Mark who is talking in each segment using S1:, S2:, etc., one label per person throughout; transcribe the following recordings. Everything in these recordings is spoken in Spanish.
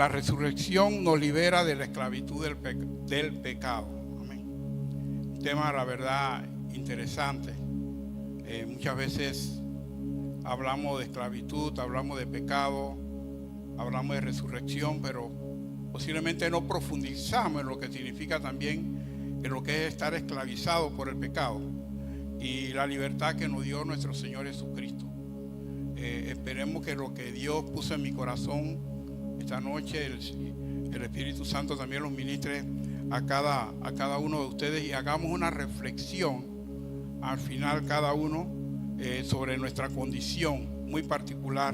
S1: La resurrección nos libera de la esclavitud del pecado. Amén. Un tema, la verdad, interesante. Muchas veces hablamos de esclavitud, hablamos de pecado, hablamos de resurrección, pero posiblemente no profundizamos en lo que significa también en lo que es estar esclavizado por el pecado y la libertad que nos dio nuestro Señor Jesucristo. Esperemos que lo que Dios puso en mi corazón esta noche, el Espíritu Santo también los ministre a cada uno de ustedes y hagamos una reflexión al final cada uno sobre nuestra condición muy particular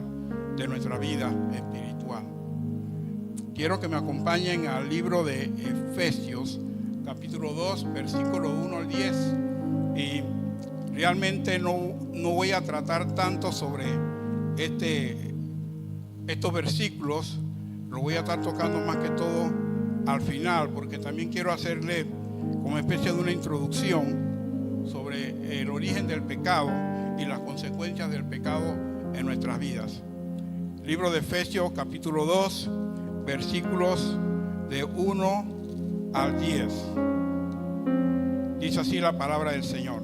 S1: de nuestra vida espiritual. Quiero que me acompañen al libro de Efesios, capítulo 2, versículo 1 al 10. Y realmente no voy a tratar tanto sobre estos versículos, lo voy a estar tocando más que todo al final, porque también quiero hacerle como especie de una introducción sobre el origen del pecado y las consecuencias del pecado en nuestras vidas. Libro de Efesios, capítulo 2, versículos de 1 al 10. Dice así la palabra del Señor.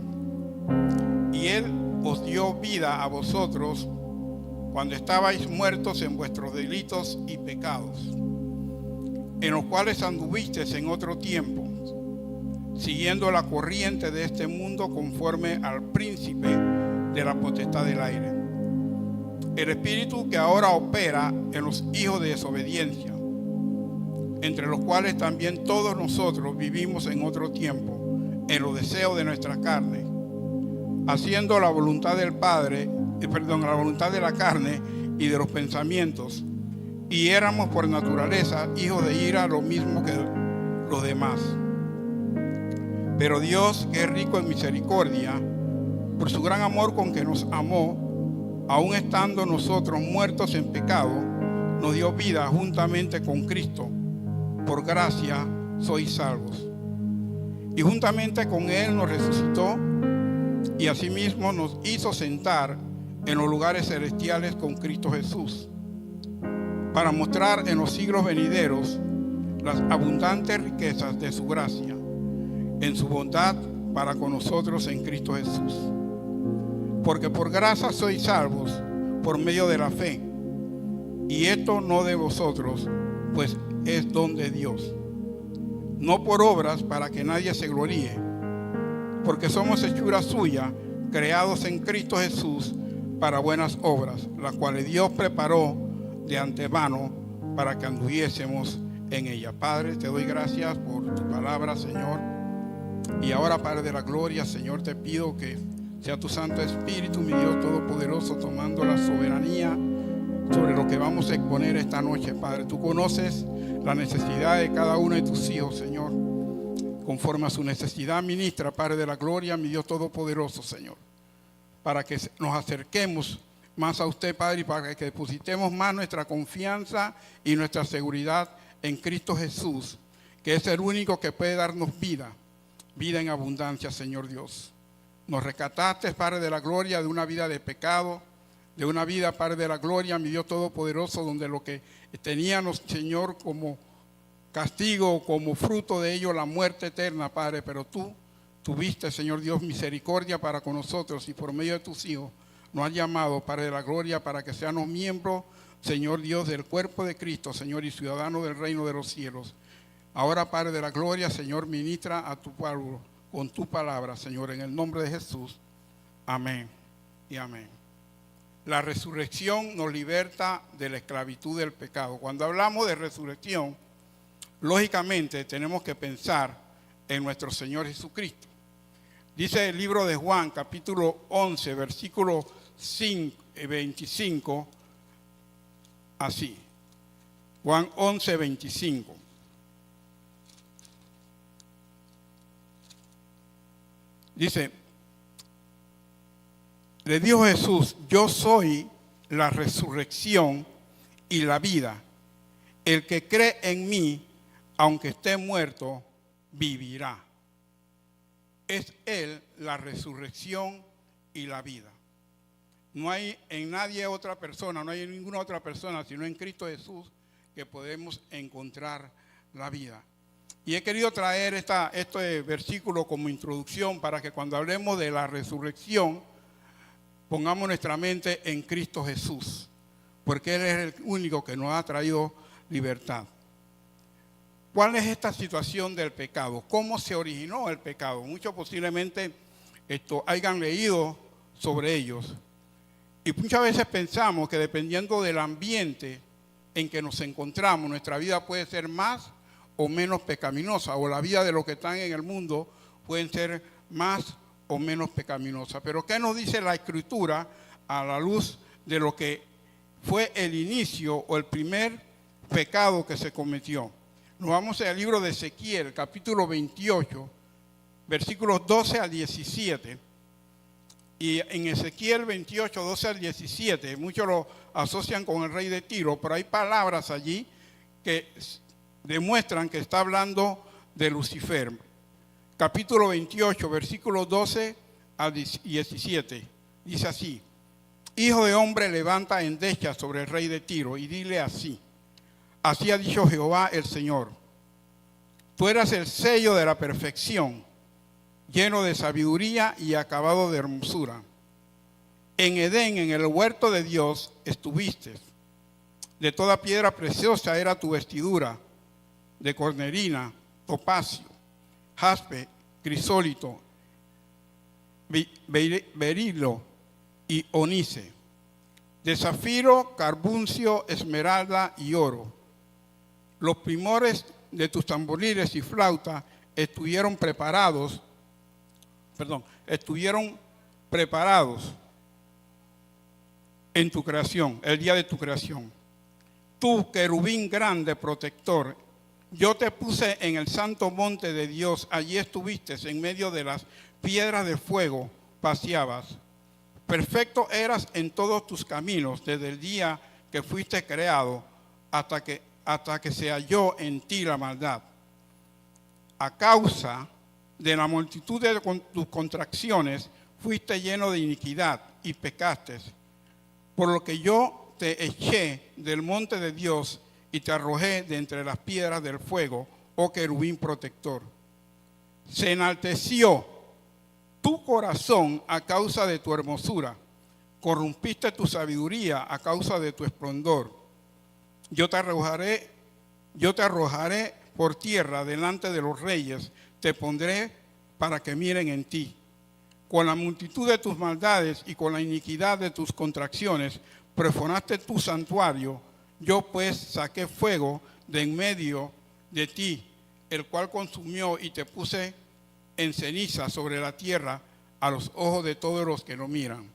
S1: Y Él os dio vida a vosotros cuando estabais muertos en vuestros delitos y pecados, en los cuales anduvisteis en otro tiempo, siguiendo la corriente de este mundo conforme al príncipe de la potestad del aire, el espíritu que ahora opera en los hijos de desobediencia, entre los cuales también todos nosotros vivimos en otro tiempo, en los deseos de nuestra carne, haciendo la voluntad del Padre, la voluntad de la carne y de los pensamientos, y éramos por naturaleza hijos de ira, lo mismo que los demás. Pero Dios, que es rico en misericordia, por su gran amor con que nos amó, aun estando nosotros muertos en pecado, nos dio vida juntamente con Cristo. Por gracia sois salvos. Y juntamente con Él nos resucitó y asimismo nos hizo sentar en los lugares celestiales con Cristo Jesús, para mostrar en los siglos venideros las abundantes riquezas de su gracia, en su bondad para con nosotros en Cristo Jesús. Porque por gracia sois salvos por medio de la fe, y esto no de vosotros, pues es don de Dios, no por obras para que nadie se gloríe, porque somos hechura suya, creados en Cristo Jesús para buenas obras, las cuales Dios preparó de antemano para que anduviésemos en ella. Padre, te doy gracias por tu palabra, Señor. Y ahora, Padre de la gloria, Señor, te pido que sea tu Santo Espíritu, mi Dios Todopoderoso, tomando la soberanía sobre lo que vamos a exponer esta noche, Padre. Tú conoces la necesidad de cada uno de tus hijos, Señor. Conforme a su necesidad, ministra, Padre de la gloria, mi Dios Todopoderoso, Señor, para que nos acerquemos más a usted, Padre, y para que depositemos más nuestra confianza y nuestra seguridad en Cristo Jesús, que es el único que puede darnos vida en abundancia, Señor Dios. Nos rescataste, Padre de la gloria, de una vida de pecado, de una vida, Padre de la gloria, mi Dios Todopoderoso, donde lo que teníamos, Señor, como castigo, como fruto de ello, la muerte eterna, Padre, pero tú tuviste, Señor Dios, misericordia para con nosotros y por medio de tus hijos nos has llamado, Padre de la gloria, para que seamos miembros, Señor Dios, del cuerpo de Cristo, Señor, y ciudadanos del reino de los cielos. Ahora, Padre de la gloria, Señor, ministra a tu pueblo con tu palabra, Señor, en el nombre de Jesús. Amén y amén. La resurrección nos liberta de la esclavitud del pecado. Cuando hablamos de resurrección, lógicamente tenemos que pensar en nuestro Señor Jesucristo. Dice el libro de Juan, capítulo 11, versículo 25, así. Juan 11, 25. Dice, le dijo Jesús, yo soy la resurrección y la vida. El que cree en mí, aunque esté muerto, vivirá. Es Él la resurrección y la vida. No hay en nadie otra persona, no hay en ninguna otra persona, sino en Cristo Jesús, que podemos encontrar la vida. Y he querido traer este versículo como introducción para que cuando hablemos de la resurrección pongamos nuestra mente en Cristo Jesús, porque Él es el único que nos ha traído libertad. ¿Cuál es esta situación del pecado? ¿Cómo se originó el pecado? Muchos posiblemente hayan leído sobre ellos. Y muchas veces pensamos que dependiendo del ambiente en que nos encontramos, nuestra vida puede ser más o menos pecaminosa, o la vida de los que están en el mundo pueden ser más o menos pecaminosa. Pero ¿qué nos dice la Escritura a la luz de lo que fue el inicio o el primer pecado que se cometió? Nos vamos al libro de Ezequiel, capítulo 28, versículos 12 al 17. Y en Ezequiel 28, 12 al 17, muchos lo asocian con el rey de Tiro, pero hay palabras allí que demuestran que está hablando de Lucifer. Capítulo 28, versículos 12 al 17, dice así: Hijo de hombre, levanta endecha sobre el rey de Tiro y dile así: así ha dicho Jehová el Señor, tú eras el sello de la perfección, lleno de sabiduría y acabado de hermosura. En Edén, en el huerto de Dios, estuviste. De toda piedra preciosa era tu vestidura, de cornerina, topacio, jaspe, crisólito, berilo y onice, de zafiro, carbuncio, esmeralda y oro. Los primores de tus tamboriles y flauta estuvieron preparados en tu creación, el día de tu creación. Tú, querubín grande, protector, yo te puse en el santo monte de Dios, allí estuviste en medio de las piedras de fuego, paseabas. Perfecto eras en todos tus caminos, desde el día que fuiste creado hasta que se halló en ti la maldad. A causa de la multitud de tus contracciones, fuiste lleno de iniquidad y pecaste, por lo que yo te eché del monte de Dios y te arrojé de entre las piedras del fuego, oh querubín protector. Se enalteció tu corazón a causa de tu hermosura, corrompiste tu sabiduría a causa de tu esplendor. Yo te arrojaré por tierra delante de los reyes, te pondré para que miren en ti. Con la multitud de tus maldades y con la iniquidad de tus contracciones, profanaste tu santuario. Yo pues saqué fuego de en medio de ti, el cual consumió y te puse en ceniza sobre la tierra a los ojos de todos los que lo miran.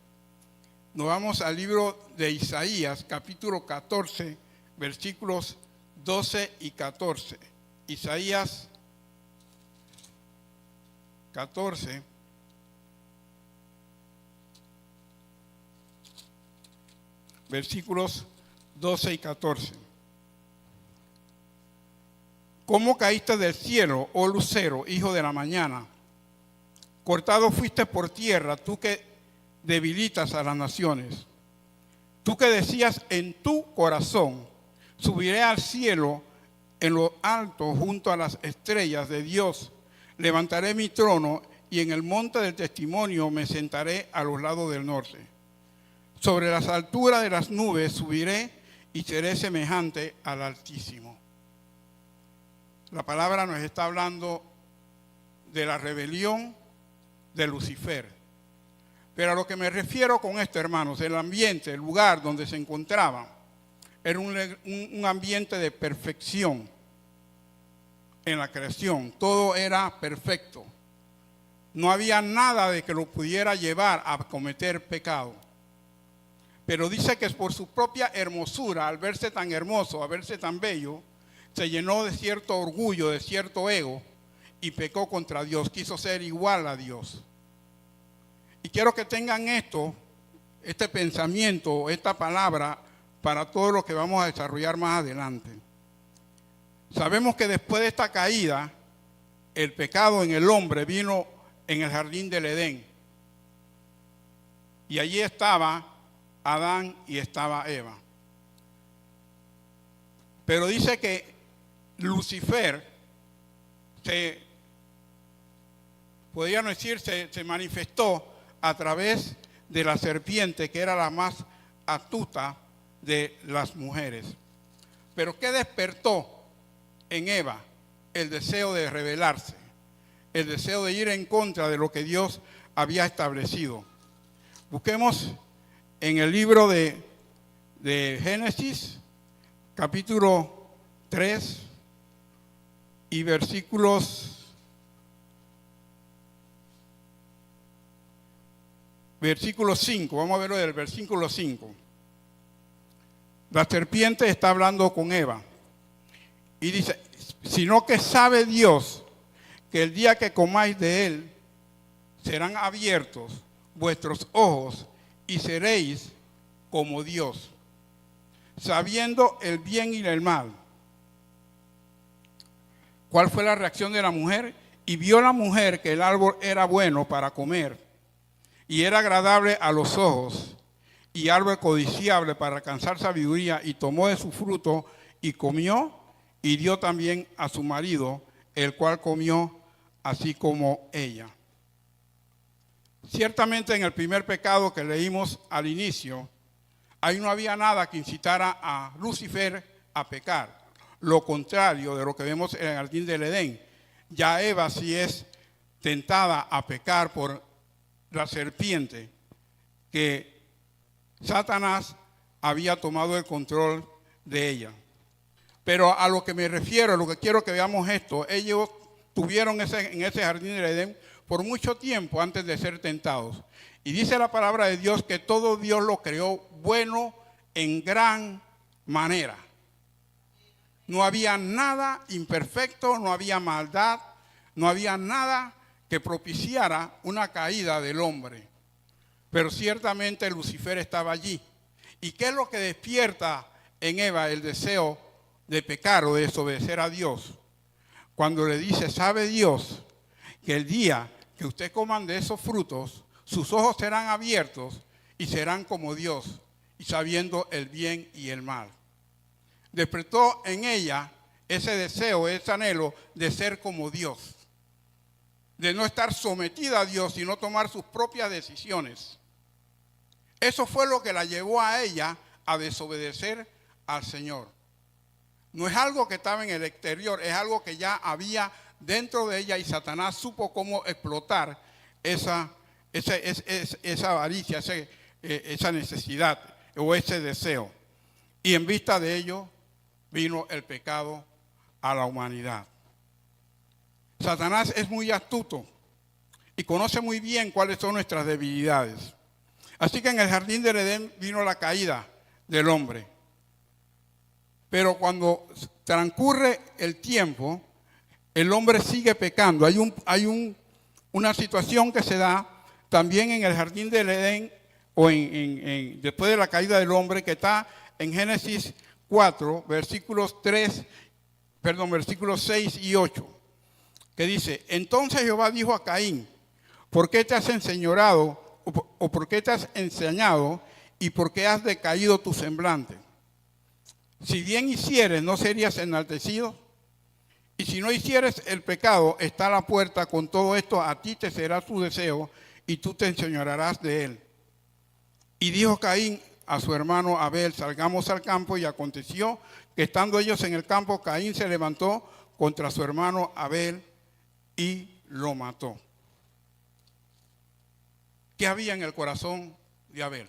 S1: Nos vamos al libro de Isaías, capítulo 14, versículos 12 y 14. Isaías 14, versículos 12 y 14. ¿Cómo caíste del cielo, oh lucero, hijo de la mañana? Cortado fuiste por tierra, tú que debilitas a las naciones. Tú que decías en tu corazón, subiré al cielo en lo alto junto a las estrellas de Dios. Levantaré mi trono y en el monte del testimonio me sentaré a los lados del norte. Sobre las alturas de las nubes subiré y seré semejante al Altísimo. La palabra nos está hablando de la rebelión de Lucifer. Pero a lo que me refiero con esto, hermanos, el ambiente, el lugar donde se encontraban, era un ambiente de perfección en la creación. Todo era perfecto. No había nada de que lo pudiera llevar a cometer pecado. Pero dice que es por su propia hermosura, al verse tan hermoso, al verse tan bello, se llenó de cierto orgullo, de cierto ego, y pecó contra Dios, quiso ser igual a Dios. Y quiero que tengan este pensamiento, esta palabra, para todo lo que vamos a desarrollar más adelante. Sabemos que después de esta caída, el pecado en el hombre vino en el jardín del Edén. Y allí estaba Adán y estaba Eva. Pero dice que Lucifer podríamos decir, se manifestó a través de la serpiente, que era la más astuta de las mujeres. Pero ¿qué despertó en Eva? El deseo de rebelarse, el deseo de ir en contra de lo que Dios había establecido. Busquemos en el libro de Génesis, capítulo 3 y versículo 5. Vamos a verlo del versículo 5. La serpiente está hablando con Eva y dice: sino que sabe Dios que el día que comáis de él serán abiertos vuestros ojos y seréis como Dios, sabiendo el bien y el mal. ¿Cuál fue la reacción de la mujer? Y vio la mujer que el árbol era bueno para comer y era agradable a los ojos y árbol codiciable para alcanzar sabiduría, y tomó de su fruto y comió y dio también a su marido, el cual comió así como ella. Ciertamente en el primer pecado que leímos al inicio, ahí no había nada que incitara a Lucifer a pecar. Lo contrario de lo que vemos en el jardín del Edén. Ya Eva sí es tentada a pecar por la serpiente, que Satanás había tomado el control de ella. Pero a lo que me refiero, a lo que quiero que veamos esto, ellos tuvieron en ese jardín del Edén por mucho tiempo antes de ser tentados. Y dice la palabra de Dios que todo Dios lo creó bueno en gran manera. No había nada imperfecto, no había maldad, no había nada que propiciara una caída del hombre. Pero ciertamente Lucifer estaba allí. ¿Y qué es lo que despierta en Eva el deseo de pecar o de desobedecer a Dios? Cuando le dice: sabe Dios que el día que usted coman de esos frutos, sus ojos serán abiertos y serán como Dios, y sabiendo el bien y el mal. Despertó en ella ese deseo, ese anhelo de ser como Dios, de no estar sometida a Dios, sino tomar sus propias decisiones. Eso fue lo que la llevó a ella a desobedecer al Señor. No es algo que estaba en el exterior, es algo que ya había dentro de ella, y Satanás supo cómo explotar esa avaricia, esa necesidad o ese deseo. Y en vista de ello vino el pecado a la humanidad. Satanás es muy astuto y conoce muy bien cuáles son nuestras debilidades. Así que en el jardín del Edén vino la caída del hombre. Pero cuando transcurre el tiempo, el hombre sigue pecando. Hay una situación que se da también en el jardín del Edén, o después de la caída del hombre, que está en Génesis 4, versículos 6 y 8, que dice: entonces Jehová dijo a Caín: ¿por qué te has enseñoreado, o por qué te has ensañado, y por qué has decaído tu semblante? Si bien hicieres, ¿no serías enaltecido? Y si no hicieres, el pecado está a la puerta. Con todo esto a ti te será su deseo, y tú te enseñorearás de él. Y dijo Caín a su hermano Abel: salgamos al campo. Y aconteció que estando ellos en el campo, Caín se levantó contra su hermano Abel y lo mató. ¿Qué había en el corazón de Abel?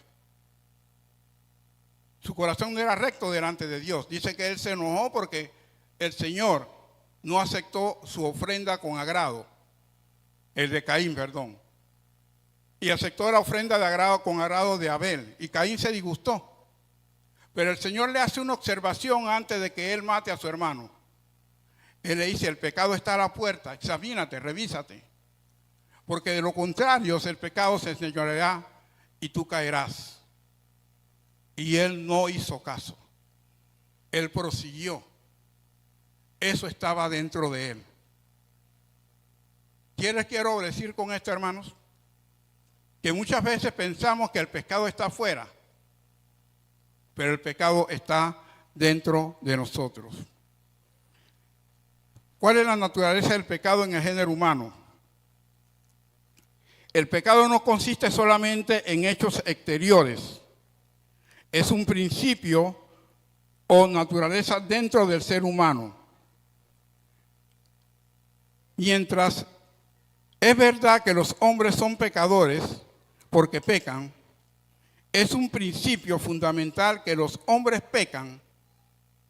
S1: Su corazón no era recto delante de Dios. Dice que él se enojó porque el Señor no aceptó su ofrenda con agrado. El de Caín, perdón. Y aceptó la ofrenda de agrado con agrado de Abel. Y Caín se disgustó. Pero el Señor le hace una observación antes de que él mate a su hermano. Él le dice: el pecado está a la puerta, examínate, revísate. Porque de lo contrario, el pecado se enseñoreará y tú caerás. Y él no hizo caso. Él prosiguió. Eso estaba dentro de él. ¿Qué quiero decir con esto, hermanos? Que muchas veces pensamos que el pecado está afuera, pero el pecado está dentro de nosotros. ¿Cuál es la naturaleza del pecado en el género humano? El pecado no consiste solamente en hechos exteriores. Es un principio o naturaleza dentro del ser humano. Mientras es verdad que los hombres son pecadores porque pecan, es un principio fundamental que los hombres pecan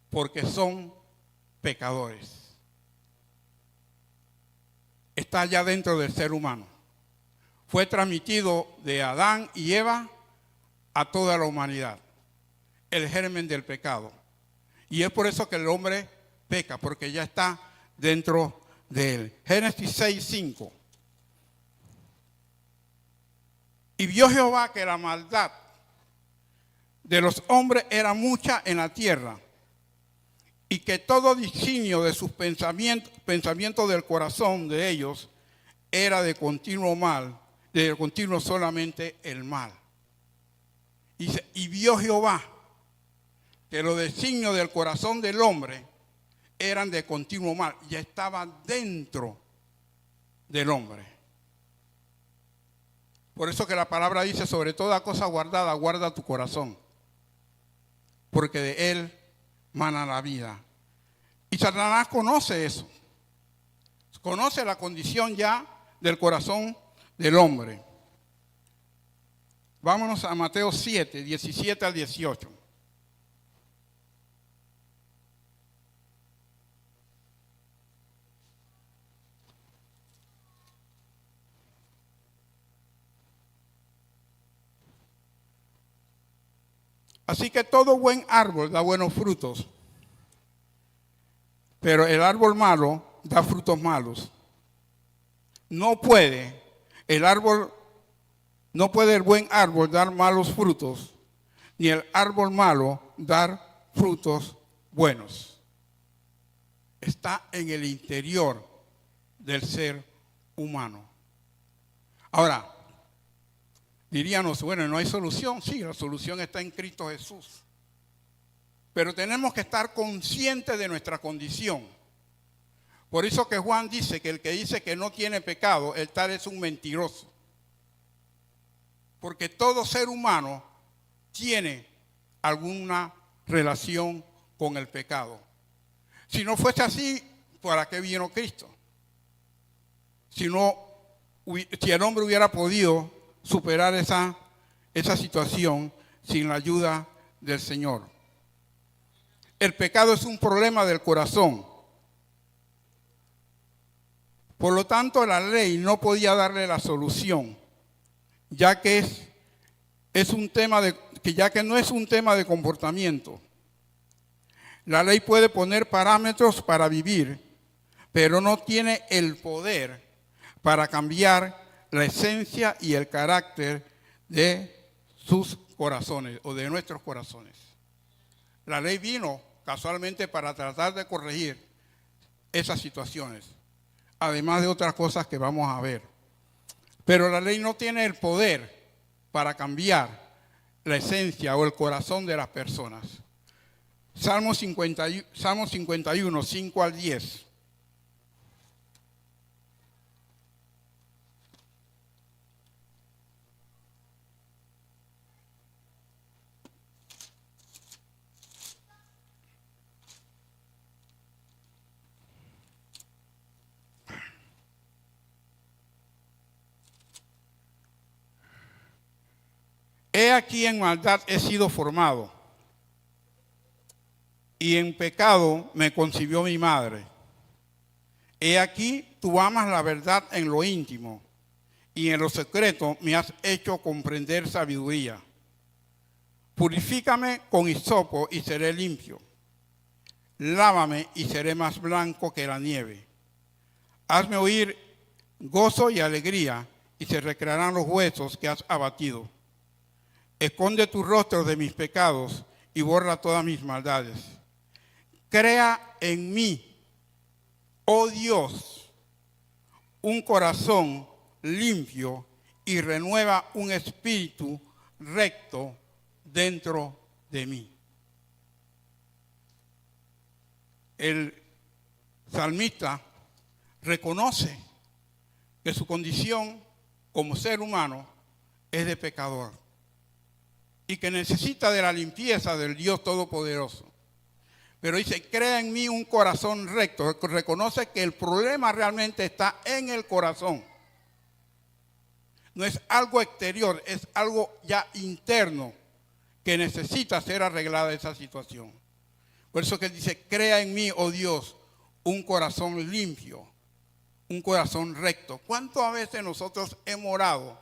S1: porque son pecadores. Está ya dentro del ser humano. Fue transmitido de Adán y Eva a toda la humanidad, el germen del pecado. Y es por eso que el hombre peca, porque ya está dentro de él. Génesis 6:5. Y vio Jehová que la maldad de los hombres era mucha en la tierra, y que todo designio de sus pensamientos del corazón de ellos era de continuo mal, de continuo solamente el mal. Y vio Jehová que los designios del corazón del hombre eran de continuo mal, ya estaban dentro del hombre. Por eso que la palabra dice, sobre toda cosa guardada, guarda tu corazón, porque de él mana la vida. Y Satanás conoce eso, conoce la condición ya del corazón del hombre. Vámonos a Mateo 7, 17 al 18. Así que todo buen árbol da buenos frutos, pero el árbol malo da frutos malos. No puede el buen árbol dar malos frutos, ni el árbol malo dar frutos buenos. Está en el interior del ser humano. Ahora, diríamos, bueno, no hay solución. Sí, la solución está en Cristo Jesús. Pero tenemos que estar conscientes de nuestra condición. Por eso que Juan dice que el que dice que no tiene pecado, el tal es un mentiroso. Porque todo ser humano tiene alguna relación con el pecado. Si no fuese así, ¿para qué vino Cristo? Si el hombre hubiera podido superar esa situación sin la ayuda del Señor. El pecado es un problema del corazón. Por lo tanto, la ley no podía darle la solución, ya que no es un tema de comportamiento. La ley puede poner parámetros para vivir, pero no tiene el poder para cambiar la esencia y el carácter de sus corazones o de nuestros corazones. La ley vino casualmente para tratar de corregir esas situaciones, además de otras cosas que vamos a ver. Pero la ley no tiene el poder para cambiar la esencia o el corazón de las personas. Salmo 51, 5 al 10. He aquí en maldad he sido formado, y en pecado me concibió mi madre. He aquí tú amas la verdad en lo íntimo, y en lo secreto me has hecho comprender sabiduría. Purifícame con hisopo y seré limpio. Lávame y seré más blanco que la nieve. Hazme oír gozo y alegría, y se recrearán los huesos que has abatido. Esconde tu rostro de mis pecados y borra todas mis maldades. Crea en mí, oh Dios, un corazón limpio y renueva un espíritu recto dentro de mí. el salmista reconoce que su condición como ser humano es de pecador y que necesita de la limpieza del Dios Todopoderoso. Pero dice, crea en mí un corazón recto. Reconoce que el problema realmente está en el corazón. No es algo exterior, es algo ya interno que necesita ser arreglada esa situación. Por eso que dice, crea en mí, oh Dios, un corazón limpio, un corazón recto. ¿Cuántas veces nosotros hemos orado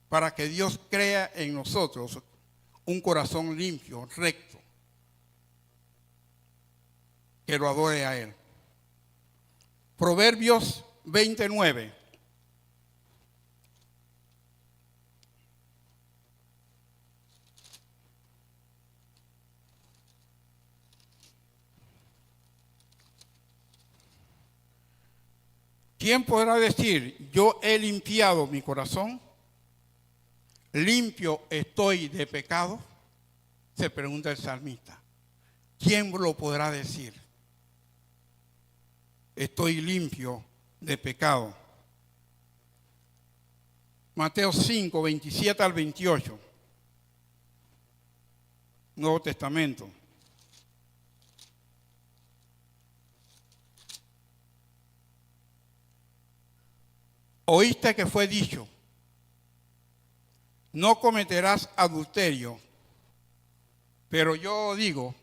S1: para que Dios crea en nosotros un corazón limpio, recto, que lo adore a Él? Proverbios 29. ¿Quién podrá decir, yo he limpiado mi corazón? ¿Limpio estoy de pecado? Se pregunta el salmista. ¿Quién lo podrá decir? Estoy limpio de pecado. Mateo 5, 27 al 28. Nuevo Testamento. Oíste que fue dicho, no cometerás adulterio, pero yo digo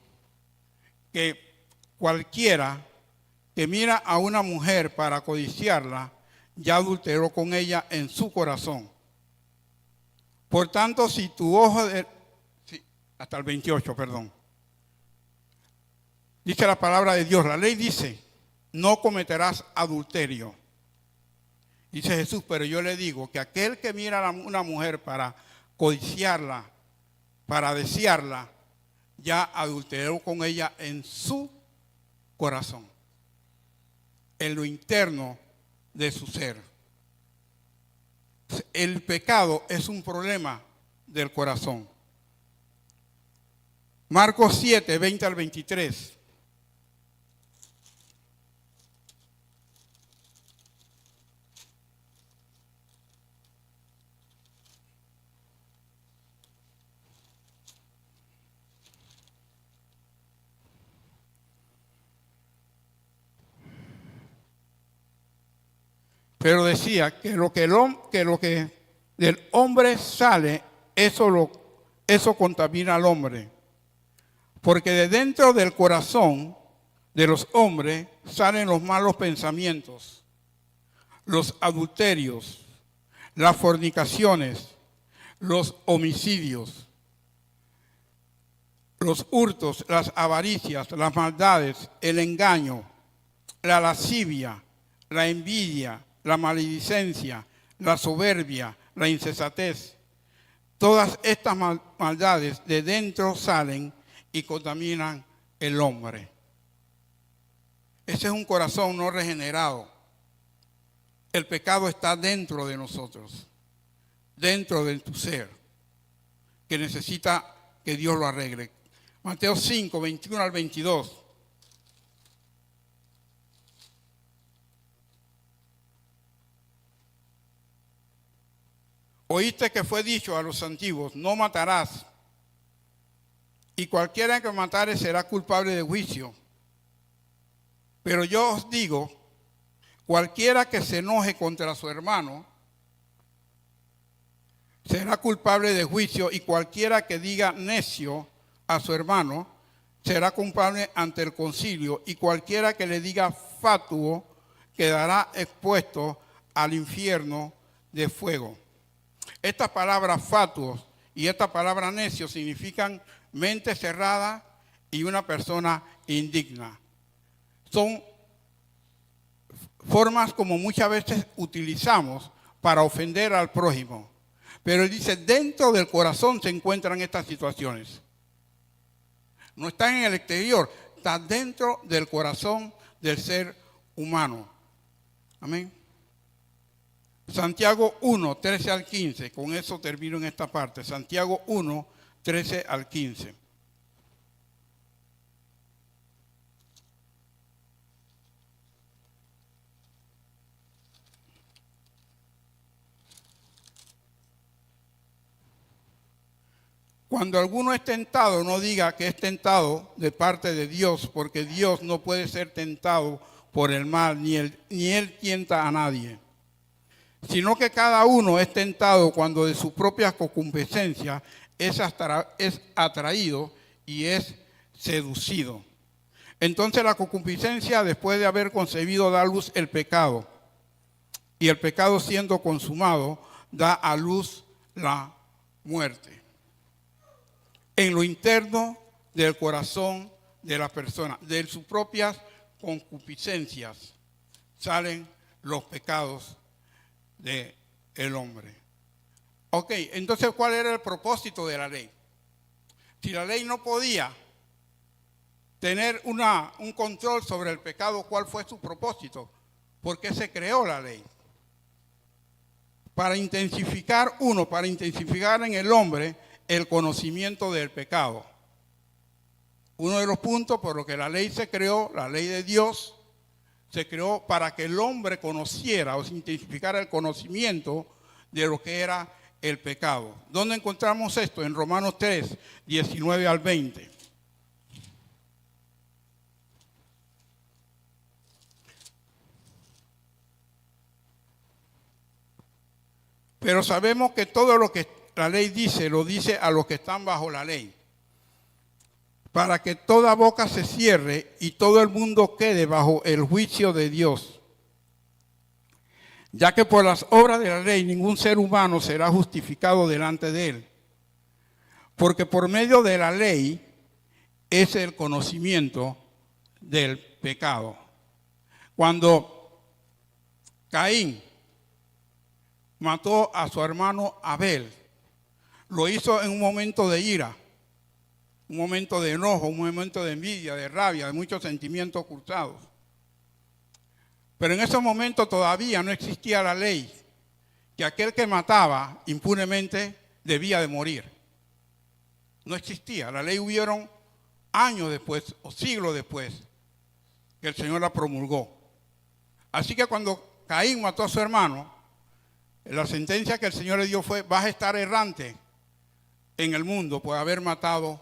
S1: que cualquiera que mira a una mujer para codiciarla, ya adulteró con ella en su corazón. Por tanto, si tu ojo hasta el 28, perdón. Dice la palabra de Dios, la ley dice, no cometerás adulterio. Dice Jesús, pero yo le digo que aquel que mira a una mujer para codiciarla, para desearla, ya adulteró con ella en su corazón, en lo interno de su ser. El pecado es un problema del corazón. Marcos 7, 20 al 23. Pero decía que lo que del hombre sale, eso contamina al hombre. Porque de dentro del corazón de los hombres salen los malos pensamientos, los adulterios, las fornicaciones, los homicidios, los hurtos, las avaricias, las maldades, el engaño, la lascivia, la envidia, la maledicencia, la soberbia, la insensatez. Todas estas maldades de dentro salen y contaminan el hombre. Ese es un corazón no regenerado. El pecado está dentro de nosotros, dentro de tu ser, que necesita que Dios lo arregle. Mateo 5, 21 al 22. Oíste que fue dicho a los antiguos, no matarás, y cualquiera que matare será culpable de juicio. Pero yo os digo, cualquiera que se enoje contra su hermano será culpable de juicio, y cualquiera que diga necio a su hermano será culpable ante el concilio, y cualquiera que le diga fatuo quedará expuesto al infierno de fuego. Estas palabras fatuos y esta palabra necio significan mente cerrada y una persona indigna. Son formas como muchas veces utilizamos para ofender al prójimo. Pero él dice, dentro del corazón se encuentran estas situaciones. No están en el exterior, están dentro del corazón del ser humano. Amén. Santiago 1, 13 al 15. Con eso termino en esta parte. Santiago 1, 13 al 15. Cuando alguno es tentado, no diga que es tentado de parte de Dios, porque Dios no puede ser tentado por el mal, ni él tienta a nadie. Sino que cada uno es tentado cuando de su propia concupiscencia es atraído y es seducido. Entonces la concupiscencia, después de haber concebido, da a luz el pecado. Y el pecado, siendo consumado, da a luz la muerte. En lo interno del corazón de la persona, de sus propias concupiscencias, salen los pecados del hombre. Ok, entonces, ¿cuál era el propósito de la ley? Si la ley no podía tener un control sobre el pecado, ¿cuál fue su propósito? ¿Por qué se creó la ley? Para intensificar en el hombre el conocimiento del pecado. Uno de los puntos por los que la ley se creó, la ley de Dios, se creó para que el hombre conociera o se intensificara el conocimiento de lo que era el pecado. ¿Dónde encontramos esto? En Romanos 3, 19 al 20. Pero sabemos que todo lo que la ley dice, lo dice a los que están bajo la ley, para que toda boca se cierre y todo el mundo quede bajo el juicio de Dios. Ya que por las obras de la ley ningún ser humano será justificado delante de él, porque por medio de la ley es el conocimiento del pecado. Cuando Caín mató a su hermano Abel, lo hizo en un momento de ira, un momento de enojo, un momento de envidia, de rabia, de muchos sentimientos cruzados. Pero en ese momento todavía no existía la ley, que aquel que mataba impunemente debía de morir. No existía. La ley hubieron años después o siglos después que el Señor la promulgó. Así que cuando Caín mató a su hermano, la sentencia que el Señor le dio fue: vas a estar errante en el mundo por haber matado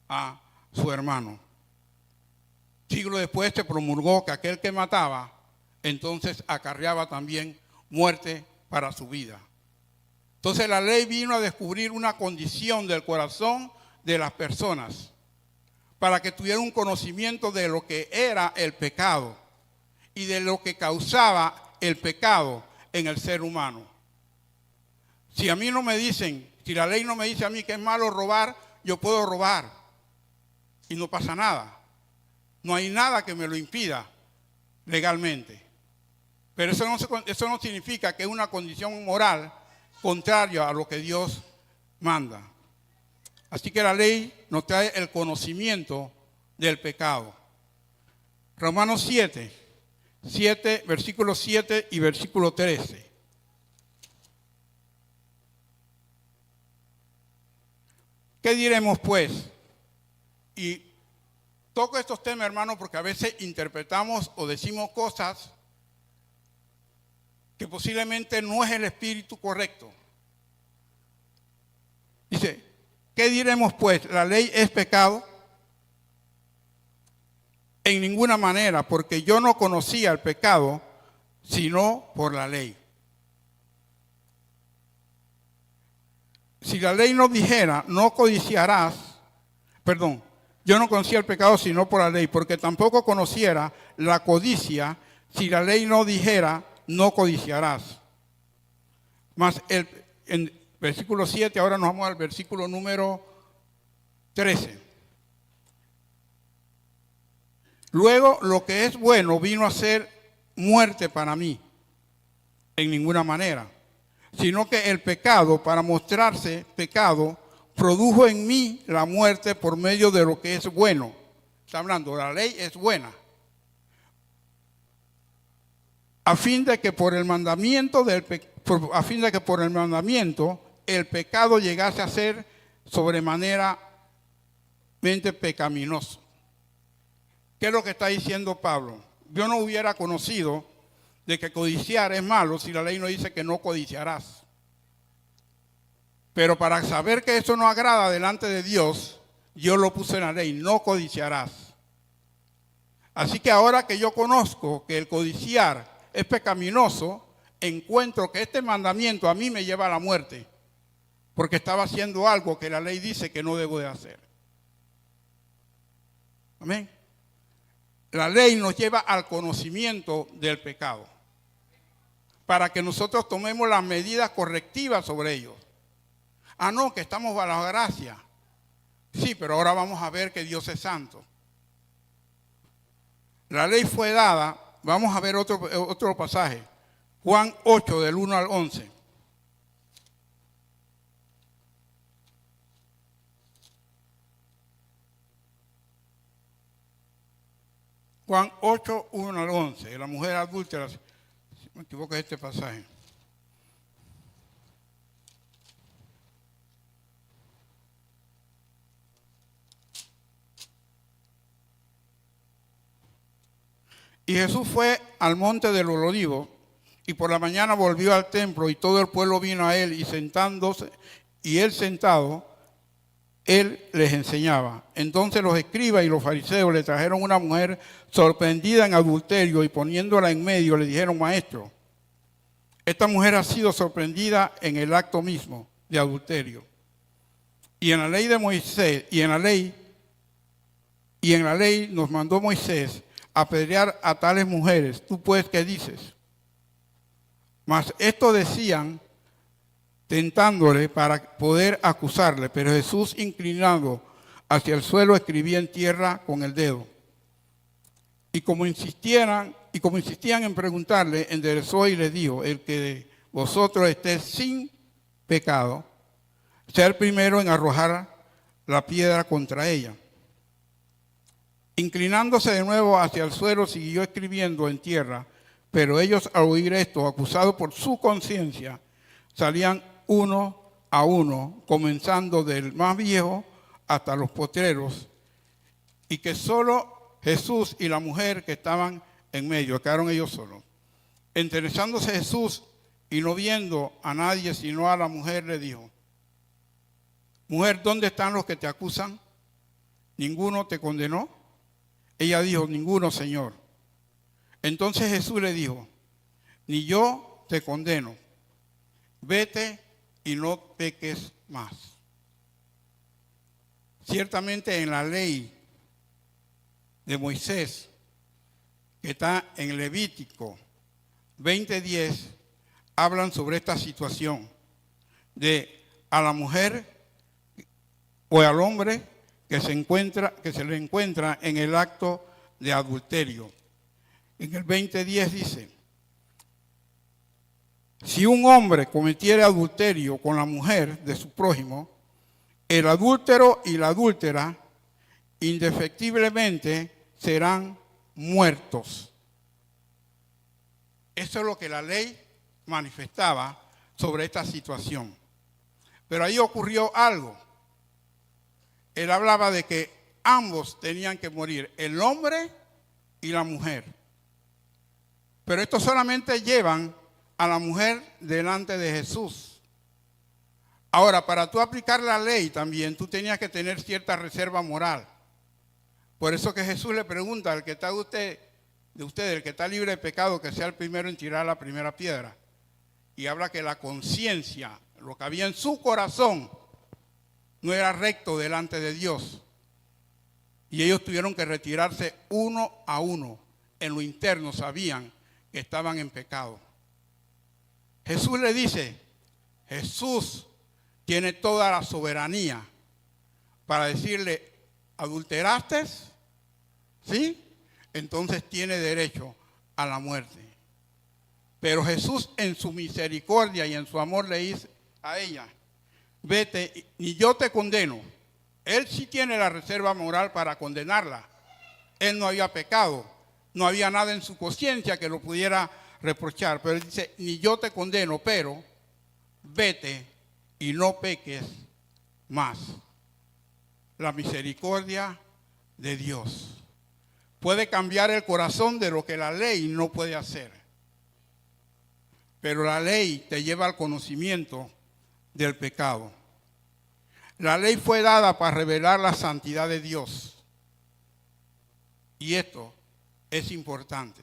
S1: a su hermano. Siglos después se promulgó que aquel que mataba entonces acarreaba también muerte para su vida. Entonces la ley vino a descubrir una condición del corazón de las personas para que tuvieran un conocimiento de lo que era el pecado y de lo que causaba el pecado en el ser humano. Si a mí no me dicen, si la ley no me dice a mí que es malo robar, yo puedo robar y no pasa nada. No hay nada que me lo impida legalmente. Pero eso no significa que es una condición moral contraria a lo que Dios manda. Así que la ley nos trae el conocimiento del pecado. Romanos 7, versículos 7 y versículo 13. ¿Qué diremos pues? Y toco estos temas, hermanos, porque a veces interpretamos o decimos cosas que posiblemente no es el espíritu correcto. Dice, ¿qué diremos pues? ¿La ley es pecado? En ninguna manera, porque yo no conocía el pecado sino por la ley. Si la ley nos dijera, no codiciarás, yo no conocía el pecado sino por la ley, porque tampoco conociera la codicia si la ley no dijera, no codiciarás. Más en versículo 7, ahora nos vamos al versículo número 13. Luego, lo que es bueno vino a ser muerte para mí, en ninguna manera, sino que el pecado, para mostrarse pecado, produjo en mí la muerte por medio de lo que es bueno. Está hablando, la ley es buena. A fin de que por el mandamiento el pecado llegase a ser sobremanera pecaminoso. ¿Qué es lo que está diciendo Pablo? Yo no hubiera conocido de que codiciar es malo si la ley no dice que no codiciarás. Pero para saber que eso no agrada delante de Dios, Dios lo puso en la ley, no codiciarás. Así que ahora que yo conozco que el codiciar es pecaminoso, encuentro que este mandamiento a mí me lleva a la muerte, porque estaba haciendo algo que la ley dice que no debo de hacer. Amén. La ley nos lleva al conocimiento del pecado, para que nosotros tomemos las medidas correctivas sobre ellos. Ah, no, que estamos bajo la gracia. Sí, pero ahora vamos a ver que Dios es santo. La ley fue dada, vamos a ver otro pasaje, Juan 8, del 1 al 11. Juan 8, 1 al 11, la mujer adúltera, si me equivoco es este pasaje. Y Jesús fue al monte de los Olivos, y por la mañana volvió al templo, y todo el pueblo vino a él, y sentándose, y él sentado, él les enseñaba. Entonces los escribas y los fariseos le trajeron una mujer sorprendida en adulterio, y poniéndola en medio le dijeron: Maestro, esta mujer ha sido sorprendida en el acto mismo de adulterio. Y en la ley de Moisés, y en la ley nos mandó Moisés apedrear a tales mujeres. ¿Tú pues qué dices? Mas esto decían tentándole para poder acusarle, pero Jesús, inclinado hacia el suelo, escribía en tierra con el dedo. Y como insistían en preguntarle, enderezó y les dijo: el que de vosotros esté sin pecado, sea el primero en arrojar la piedra contra ella. Inclinándose de nuevo hacia el suelo, siguió escribiendo en tierra, pero ellos, al oír esto, acusados por su conciencia, salían uno a uno, comenzando del más viejo hasta los postreros, y que solo Jesús y la mujer que estaban en medio, quedaron ellos solos. Interesándose Jesús y no viendo a nadie sino a la mujer, le dijo: Mujer, ¿dónde están los que te acusan? ¿Ninguno te condenó? Ella dijo: Ninguno, Señor. Entonces Jesús le dijo: Ni yo te condeno. Vete y no peques más. Ciertamente en la ley de Moisés, que está en Levítico 20:10, hablan sobre esta situación de a la mujer o al hombre que se le encuentra en el acto de adulterio. En el 20:10 dice: si un hombre cometiere adulterio con la mujer de su prójimo, el adúltero y la adúltera indefectiblemente serán muertos. Eso es lo que la ley manifestaba sobre esta situación. Pero ahí ocurrió algo. Él hablaba de que ambos tenían que morir, el hombre y la mujer. Pero esto solamente llevan a la mujer delante de Jesús. Ahora, para tú aplicar la ley también, tú tenías que tener cierta reserva moral. Por eso que Jesús le pregunta al que está el que está libre de pecado, que sea el primero en tirar la primera piedra. Y habla que la conciencia, lo que había en su corazón, no era recto delante de Dios. Y ellos tuvieron que retirarse uno a uno. En lo interno sabían que estaban en pecado. Jesús le dice, Jesús tiene toda la soberanía para decirle: ¿adulteraste? ¿Sí? Entonces tiene derecho a la muerte. Pero Jesús, en su misericordia y en su amor, le dice a ella: vete, ni yo te condeno. Él sí tiene la reserva moral para condenarla. Él no había pecado, no había nada en su conciencia que lo pudiera reprochar. Pero él dice: ni yo te condeno, pero vete y no peques más. La misericordia de Dios puede cambiar el corazón de lo que la ley no puede hacer. Pero la ley te lleva al conocimiento del pecado. La ley fue dada para revelar la santidad de Dios. Y esto es importante.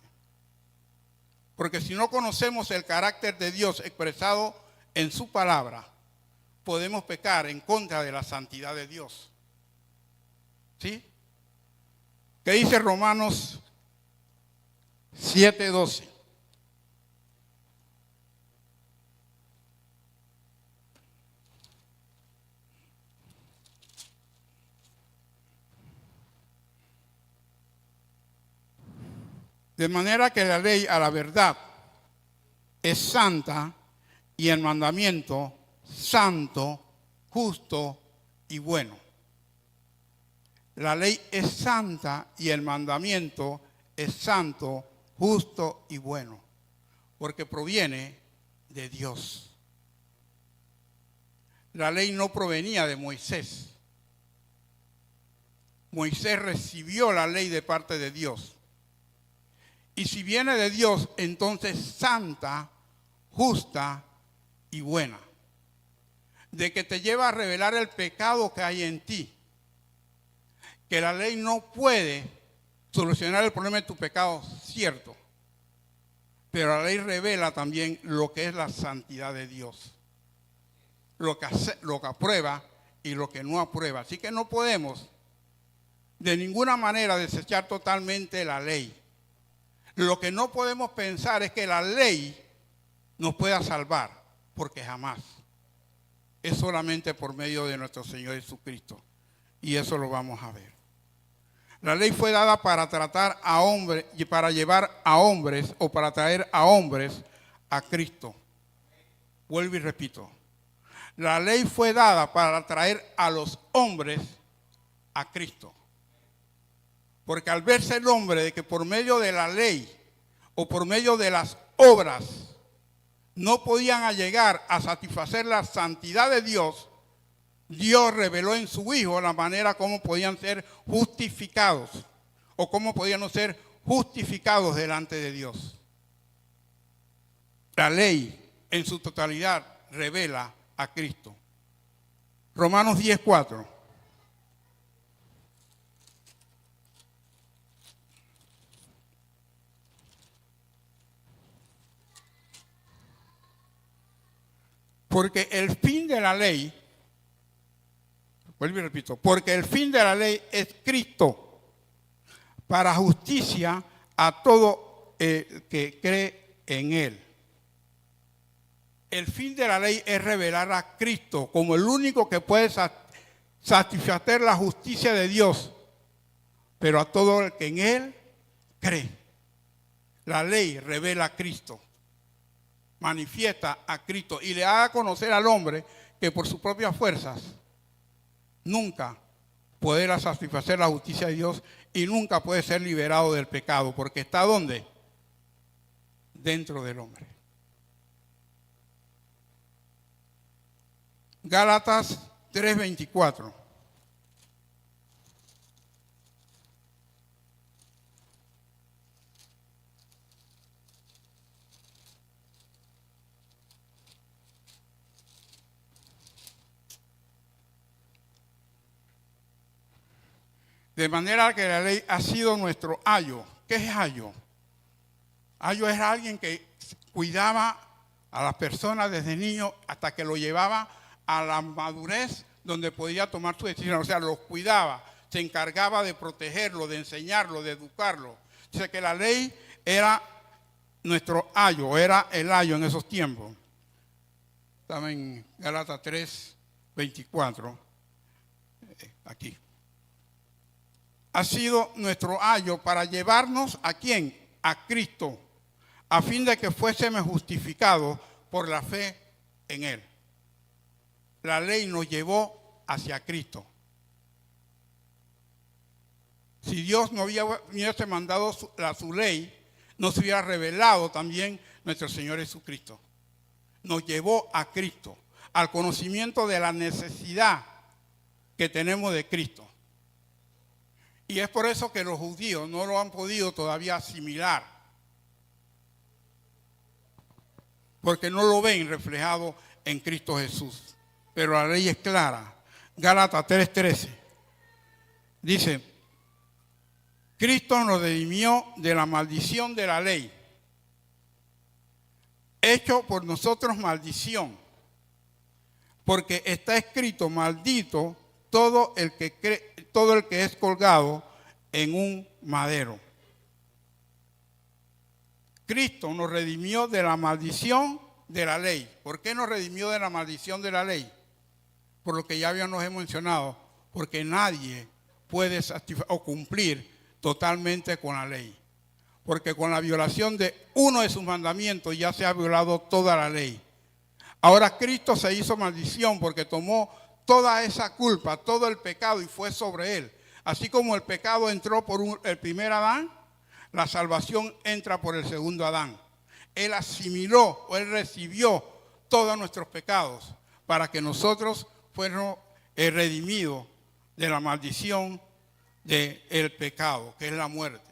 S1: Porque si no conocemos el carácter de Dios expresado en su palabra, podemos pecar en contra de la santidad de Dios. ¿Sí? ¿Qué dice Romanos 7:12? De manera que la ley a la verdad es santa y el mandamiento santo, justo y bueno. La ley es santa y el mandamiento es santo, justo y bueno, porque proviene de Dios. La ley no provenía de Moisés. Moisés recibió la ley de parte de Dios. Y si viene de Dios, entonces santa, justa y buena. De que te lleva a revelar el pecado que hay en ti. Que la ley no puede solucionar el problema de tu pecado, cierto. Pero la ley revela también lo que es la santidad de Dios. Lo que aprueba y lo que no aprueba. Así que no podemos de ninguna manera desechar totalmente la ley. Lo que no podemos pensar es que la ley nos pueda salvar, porque jamás. Es solamente por medio de nuestro Señor Jesucristo. Y eso lo vamos a ver. La ley fue dada para tratar a hombres y para llevar a hombres o para traer a hombres a Cristo. Vuelvo y repito. La ley fue dada para traer a los hombres a Cristo. Porque al verse el hombre de que por medio de la ley o por medio de las obras no podían llegar a satisfacer la santidad de Dios, Dios reveló en su Hijo la manera como podían ser justificados o cómo podían no ser justificados delante de Dios. La ley en su totalidad revela a Cristo. Romanos 10:4. Porque el fin de la ley, vuelvo y repito, porque el fin de la ley es Cristo, para justicia a todo el que cree en Él. El fin de la ley es revelar a Cristo como el único que puede satisfacer la justicia de Dios, pero a todo el que en Él cree. La ley revela a Cristo. Manifiesta a Cristo y le haga conocer al hombre que por sus propias fuerzas nunca podrá satisfacer la justicia de Dios y nunca puede ser liberado del pecado, porque está ¿dónde? Dentro del hombre. Gálatas 3:24. De manera que la ley ha sido nuestro ayo. ¿Qué es ayo? Ayo es alguien que cuidaba a las personas desde niño hasta que lo llevaba a la madurez donde podía tomar su decisión. O sea, los cuidaba, se encargaba de protegerlo, de enseñarlo, de educarlo. O sea que la ley era nuestro ayo, era el ayo en esos tiempos. Estaba en Gálatas 3:24, aquí. Ha sido nuestro ayo para llevarnos ¿a quién? A Cristo, a fin de que fuésemos justificados por la fe en Él. La ley nos llevó hacia Cristo. Si Dios no hubiese mandado su ley, nos hubiera revelado también nuestro Señor Jesucristo. Nos llevó a Cristo, al conocimiento de la necesidad que tenemos de Cristo. Y es por eso que los judíos no lo han podido todavía asimilar. Porque no lo ven reflejado en Cristo Jesús. Pero la ley es clara. Gálatas 3:13. Dice, Cristo nos redimió de la maldición de la ley, hecho por nosotros maldición, porque está escrito, maldito todo el que es colgado en un madero. Cristo nos redimió de la maldición de la ley. ¿Por qué nos redimió de la maldición de la ley? Por lo que ya habíamos mencionado, porque nadie puede o cumplir totalmente con la ley. Porque con la violación de uno de sus mandamientos ya se ha violado toda la ley. Ahora Cristo se hizo maldición porque tomó toda esa culpa, todo el pecado y fue sobre él. Así como el pecado entró por el primer Adán, la salvación entra por el segundo Adán. Él asimiló o él recibió todos nuestros pecados para que nosotros fuéramos redimidos de la maldición del pecado, que es la muerte.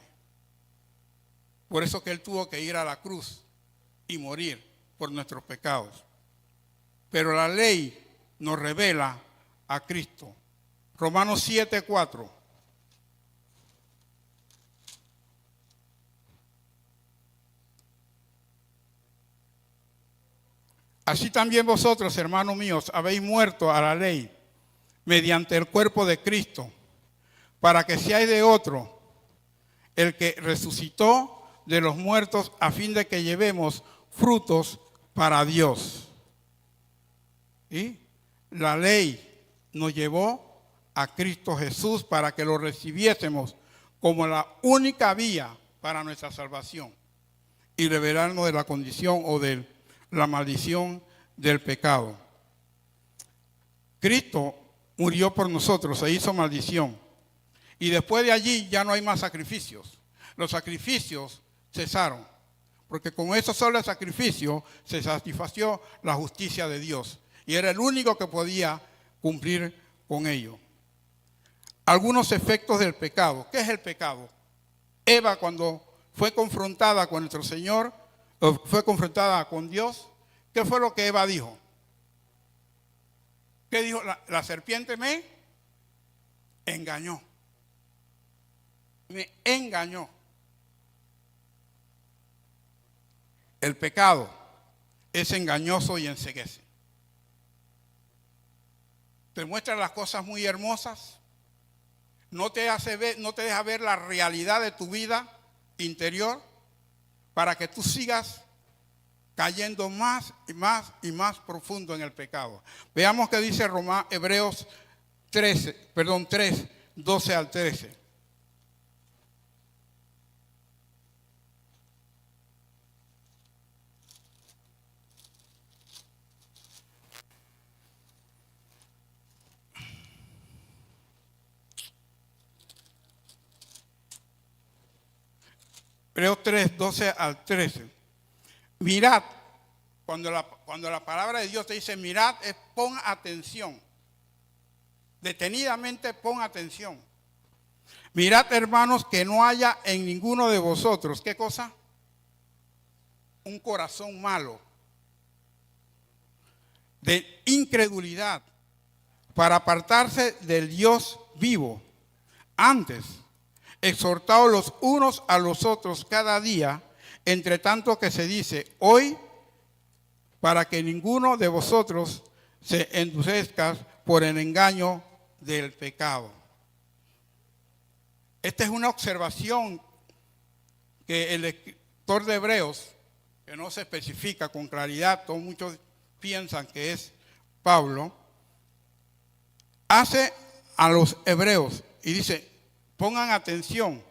S1: Por eso que él tuvo que ir a la cruz y morir por nuestros pecados. Pero la ley nos revela a Cristo. Romanos 7:4. Así también vosotros, hermanos míos, habéis muerto a la ley mediante el cuerpo de Cristo, para que seáis de otro, el que resucitó de los muertos, a fin de que llevemos frutos para Dios. ¿Y? La ley nos llevó a Cristo Jesús para que lo recibiésemos como la única vía para nuestra salvación y liberarnos de la condición o de la maldición del pecado. Cristo murió por nosotros, se hizo maldición. Y después de allí ya no hay más sacrificios. Los sacrificios cesaron, porque con eso solo el sacrificio se satisfació la justicia de Dios. Y era el único que podía cumplir con ello. Algunos efectos del pecado. ¿Qué es el pecado? Eva, cuando fue confrontada con nuestro Señor, fue confrontada con Dios, ¿qué fue lo que Eva dijo? ¿Qué dijo? La serpiente me engañó. Me engañó. El pecado es engañoso y enceguece. Te muestra las cosas muy hermosas, no te deja ver la realidad de tu vida interior para que tú sigas cayendo más y más y más profundo en el pecado. Veamos qué dice Hebreos 3, 12 al 13. Hebreos 3, 12 al 13. Mirad, cuando la palabra de Dios te dice mirad, pon atención. Detenidamente pon atención. Mirad, hermanos, que no haya en ninguno de vosotros, ¿qué cosa? Un corazón malo, de incredulidad, para apartarse del Dios vivo. Antes, exhortaos los unos a los otros cada día, entre tanto que se dice hoy, para que ninguno de vosotros se endurezca por el engaño del pecado. Esta es una observación que el escritor de Hebreos, que no se especifica con claridad, todos muchos piensan que es Pablo, hace a los hebreos y dice, pongan atención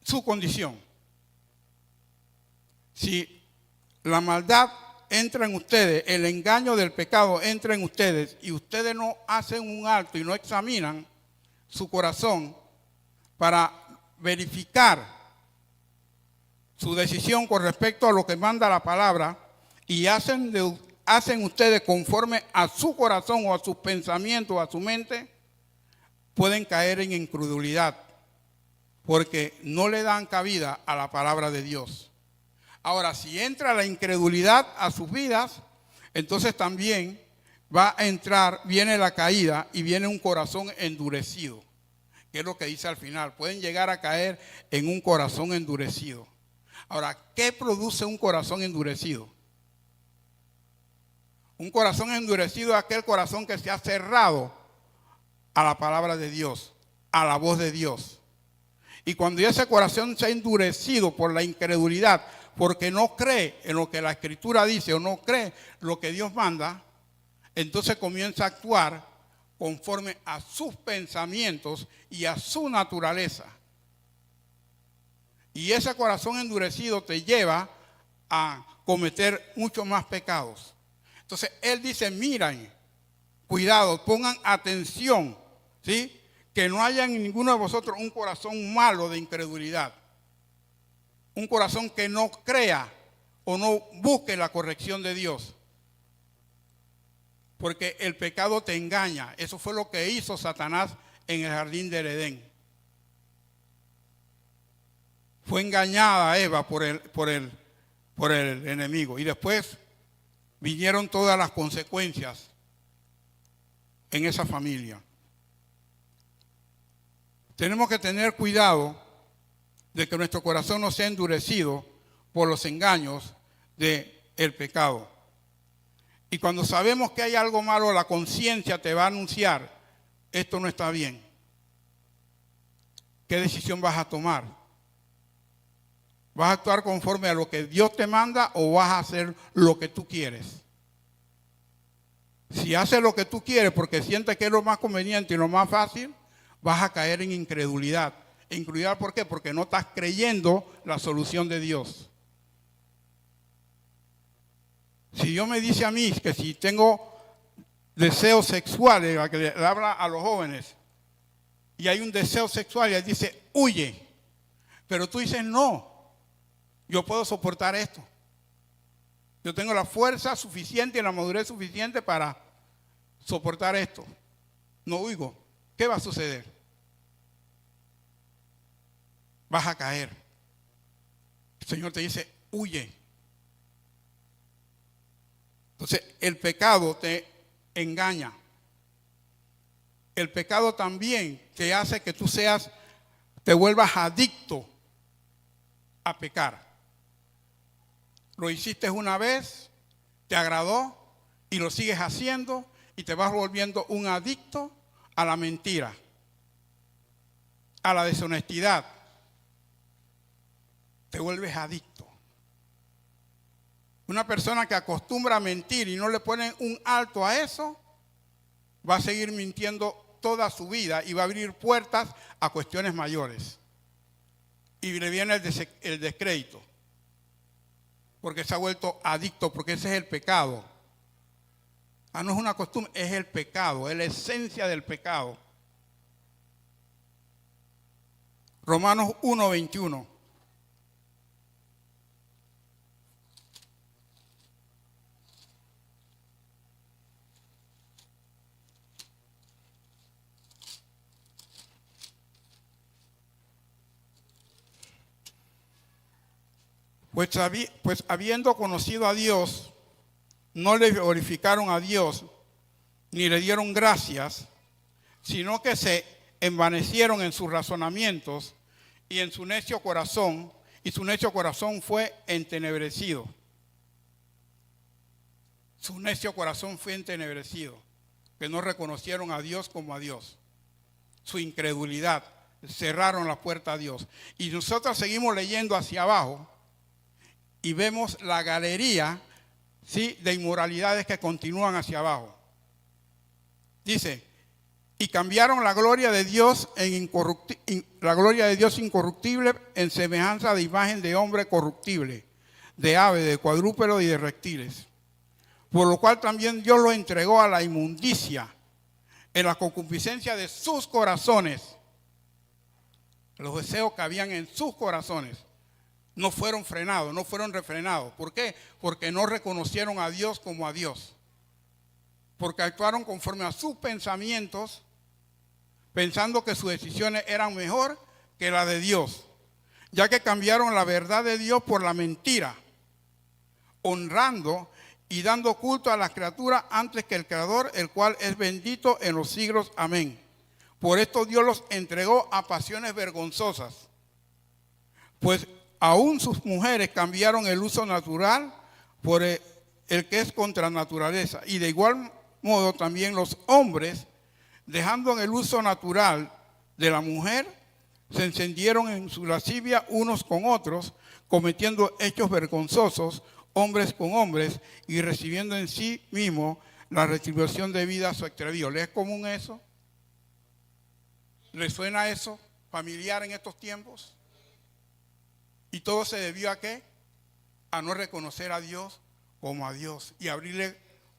S1: su condición. Si la maldad entra en ustedes, el engaño del pecado entra en ustedes y ustedes no hacen un alto y no examinan su corazón para verificar su decisión con respecto a lo que manda la palabra y hacen ustedes conforme a su corazón o a sus pensamientos o a su mente, pueden caer en incredulidad porque no le dan cabida a la palabra de Dios. Ahora, si entra la incredulidad a sus vidas, entonces también va a entrar, viene la caída y viene un corazón endurecido, que es lo que dice al final. Pueden llegar a caer en un corazón endurecido. Ahora, ¿qué produce un corazón endurecido? Un corazón endurecido es aquel corazón que se ha cerrado a la palabra de Dios, a la voz de Dios. Y cuando ese corazón se ha endurecido por la incredulidad, porque no cree en lo que la Escritura dice o no cree lo que Dios manda, entonces comienza a actuar conforme a sus pensamientos y a su naturaleza. Y ese corazón endurecido te lleva a cometer muchos más pecados. Entonces él dice, miren, cuidado, pongan atención, ¿sí? Que no haya en ninguno de vosotros un corazón malo de incredulidad. Un corazón que no crea o no busque la corrección de Dios. Porque el pecado te engaña. Eso fue lo que hizo Satanás en el jardín del Edén. Fue engañada Eva por el enemigo. Y después vinieron todas las consecuencias en esa familia. Tenemos que tener cuidado de que nuestro corazón no sea endurecido por los engaños del pecado. Y cuando sabemos que hay algo malo, la conciencia te va a anunciar, esto no está bien. ¿Qué decisión vas a tomar? ¿Vas a actuar conforme a lo que Dios te manda o vas a hacer lo que tú quieres? Si haces lo que tú quieres porque sientes que es lo más conveniente y lo más fácil, vas a caer en incredulidad. ¿Incredulidad por qué? Porque no estás creyendo la solución de Dios. Si Dios me dice a mí que si tengo deseos sexuales, la que le habla a los jóvenes, y hay un deseo sexual y él dice, huye. Pero tú dices, no, yo puedo soportar esto. Yo tengo la fuerza suficiente y la madurez suficiente para soportar esto. No huigo. ¿Qué va a suceder? Vas a caer. El Señor te dice, huye. Entonces, el pecado te engaña. El pecado también te hace que tú te vuelvas adicto a pecar. Lo hiciste una vez, te agradó y lo sigues haciendo y te vas volviendo un adicto a la mentira, a la deshonestidad. Te vuelves adicto. Una persona que acostumbra a mentir y no le ponen un alto a eso, va a seguir mintiendo toda su vida y va a abrir puertas a cuestiones mayores. Y le viene el descrédito, porque se ha vuelto adicto, porque ese es el pecado. No es una costumbre, es el pecado, es la esencia del pecado. Romanos 1:21. Pues habiendo conocido a Dios, no le glorificaron a Dios, ni le dieron gracias, sino que se envanecieron en sus razonamientos y en su necio corazón, y su necio corazón fue entenebrecido. Su necio corazón fue entenebrecido, que no reconocieron a Dios como a Dios. Su incredulidad, cerraron la puerta a Dios. Y nosotros seguimos leyendo hacia abajo y vemos la galería, ¿sí?, de inmoralidades que continúan hacia abajo. Dice, y cambiaron la gloria de Dios incorruptible en semejanza de imagen de hombre corruptible, de ave, de cuadrúpedo y de reptiles. Por lo cual también Dios los entregó a la inmundicia en la concupiscencia de sus corazones. Los deseos que habían en sus corazones no fueron frenados, no fueron refrenados. ¿Por qué? Porque no reconocieron a Dios como a Dios. Porque actuaron conforme a sus pensamientos, pensando que sus decisiones eran mejor que las de Dios, ya que cambiaron la verdad de Dios por la mentira, honrando y dando culto a las criaturas antes que el Creador, el cual es bendito en los siglos. Amén. Por esto Dios los entregó a pasiones vergonzosas, pues aún sus mujeres cambiaron el uso natural por el que es contra naturaleza. Y de igual modo también los hombres, dejando en el uso natural de la mujer, se encendieron en su lascivia unos con otros, cometiendo hechos vergonzosos, hombres con hombres, y recibiendo en sí mismo la retribución debida a su extravío. ¿Les es común eso? ¿Les suena eso familiar en estos tiempos? ¿Y todo se debió a qué? A no reconocer a Dios como a Dios y abrirle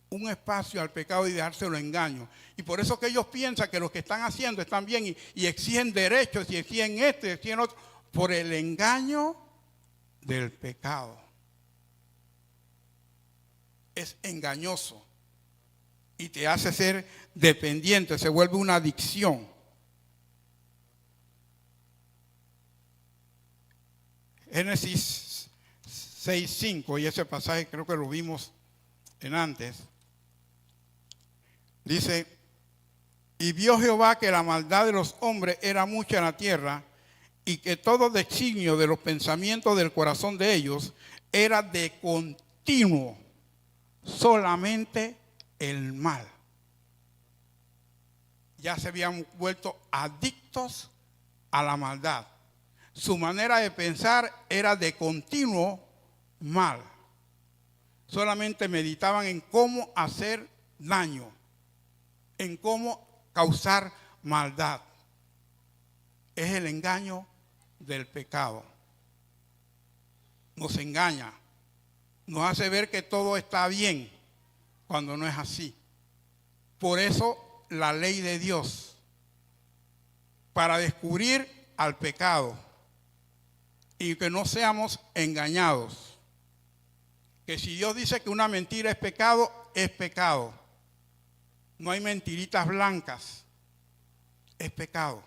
S1: un espacio al pecado y dejárselo engaño. Y por eso que ellos piensan que lo que están haciendo están bien y exigen derechos y exigen esto y exigen otro, por el engaño del pecado. Es engañoso y te hace ser dependiente, se vuelve una adicción. Génesis 6:5, y ese pasaje creo que lo vimos en antes, dice: y vio Jehová que la maldad de los hombres era mucha en la tierra, y que todo designio de los pensamientos del corazón de ellos era de continuo solamente el mal. Ya se habían vuelto adictos a la maldad. Su manera de pensar era de continuo mal. Solamente meditaban en cómo hacer daño, en cómo causar maldad. Es el engaño del pecado. Nos engaña, nos hace ver que todo está bien cuando no es así. Por eso la ley de Dios, para descubrir al pecado y que no seamos engañados. Que si Dios dice que una mentira es pecado, es pecado. No hay mentiritas blancas, es pecado.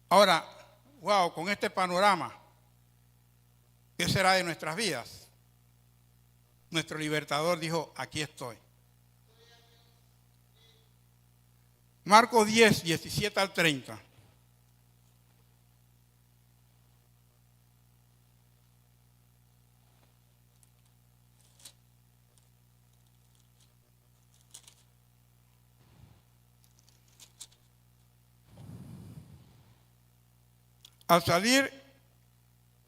S1: Ahora, wow, con este panorama, ¿qué será de nuestras vidas? Nuestro libertador dijo: aquí estoy. Marcos 10, 17 al 30. Al salir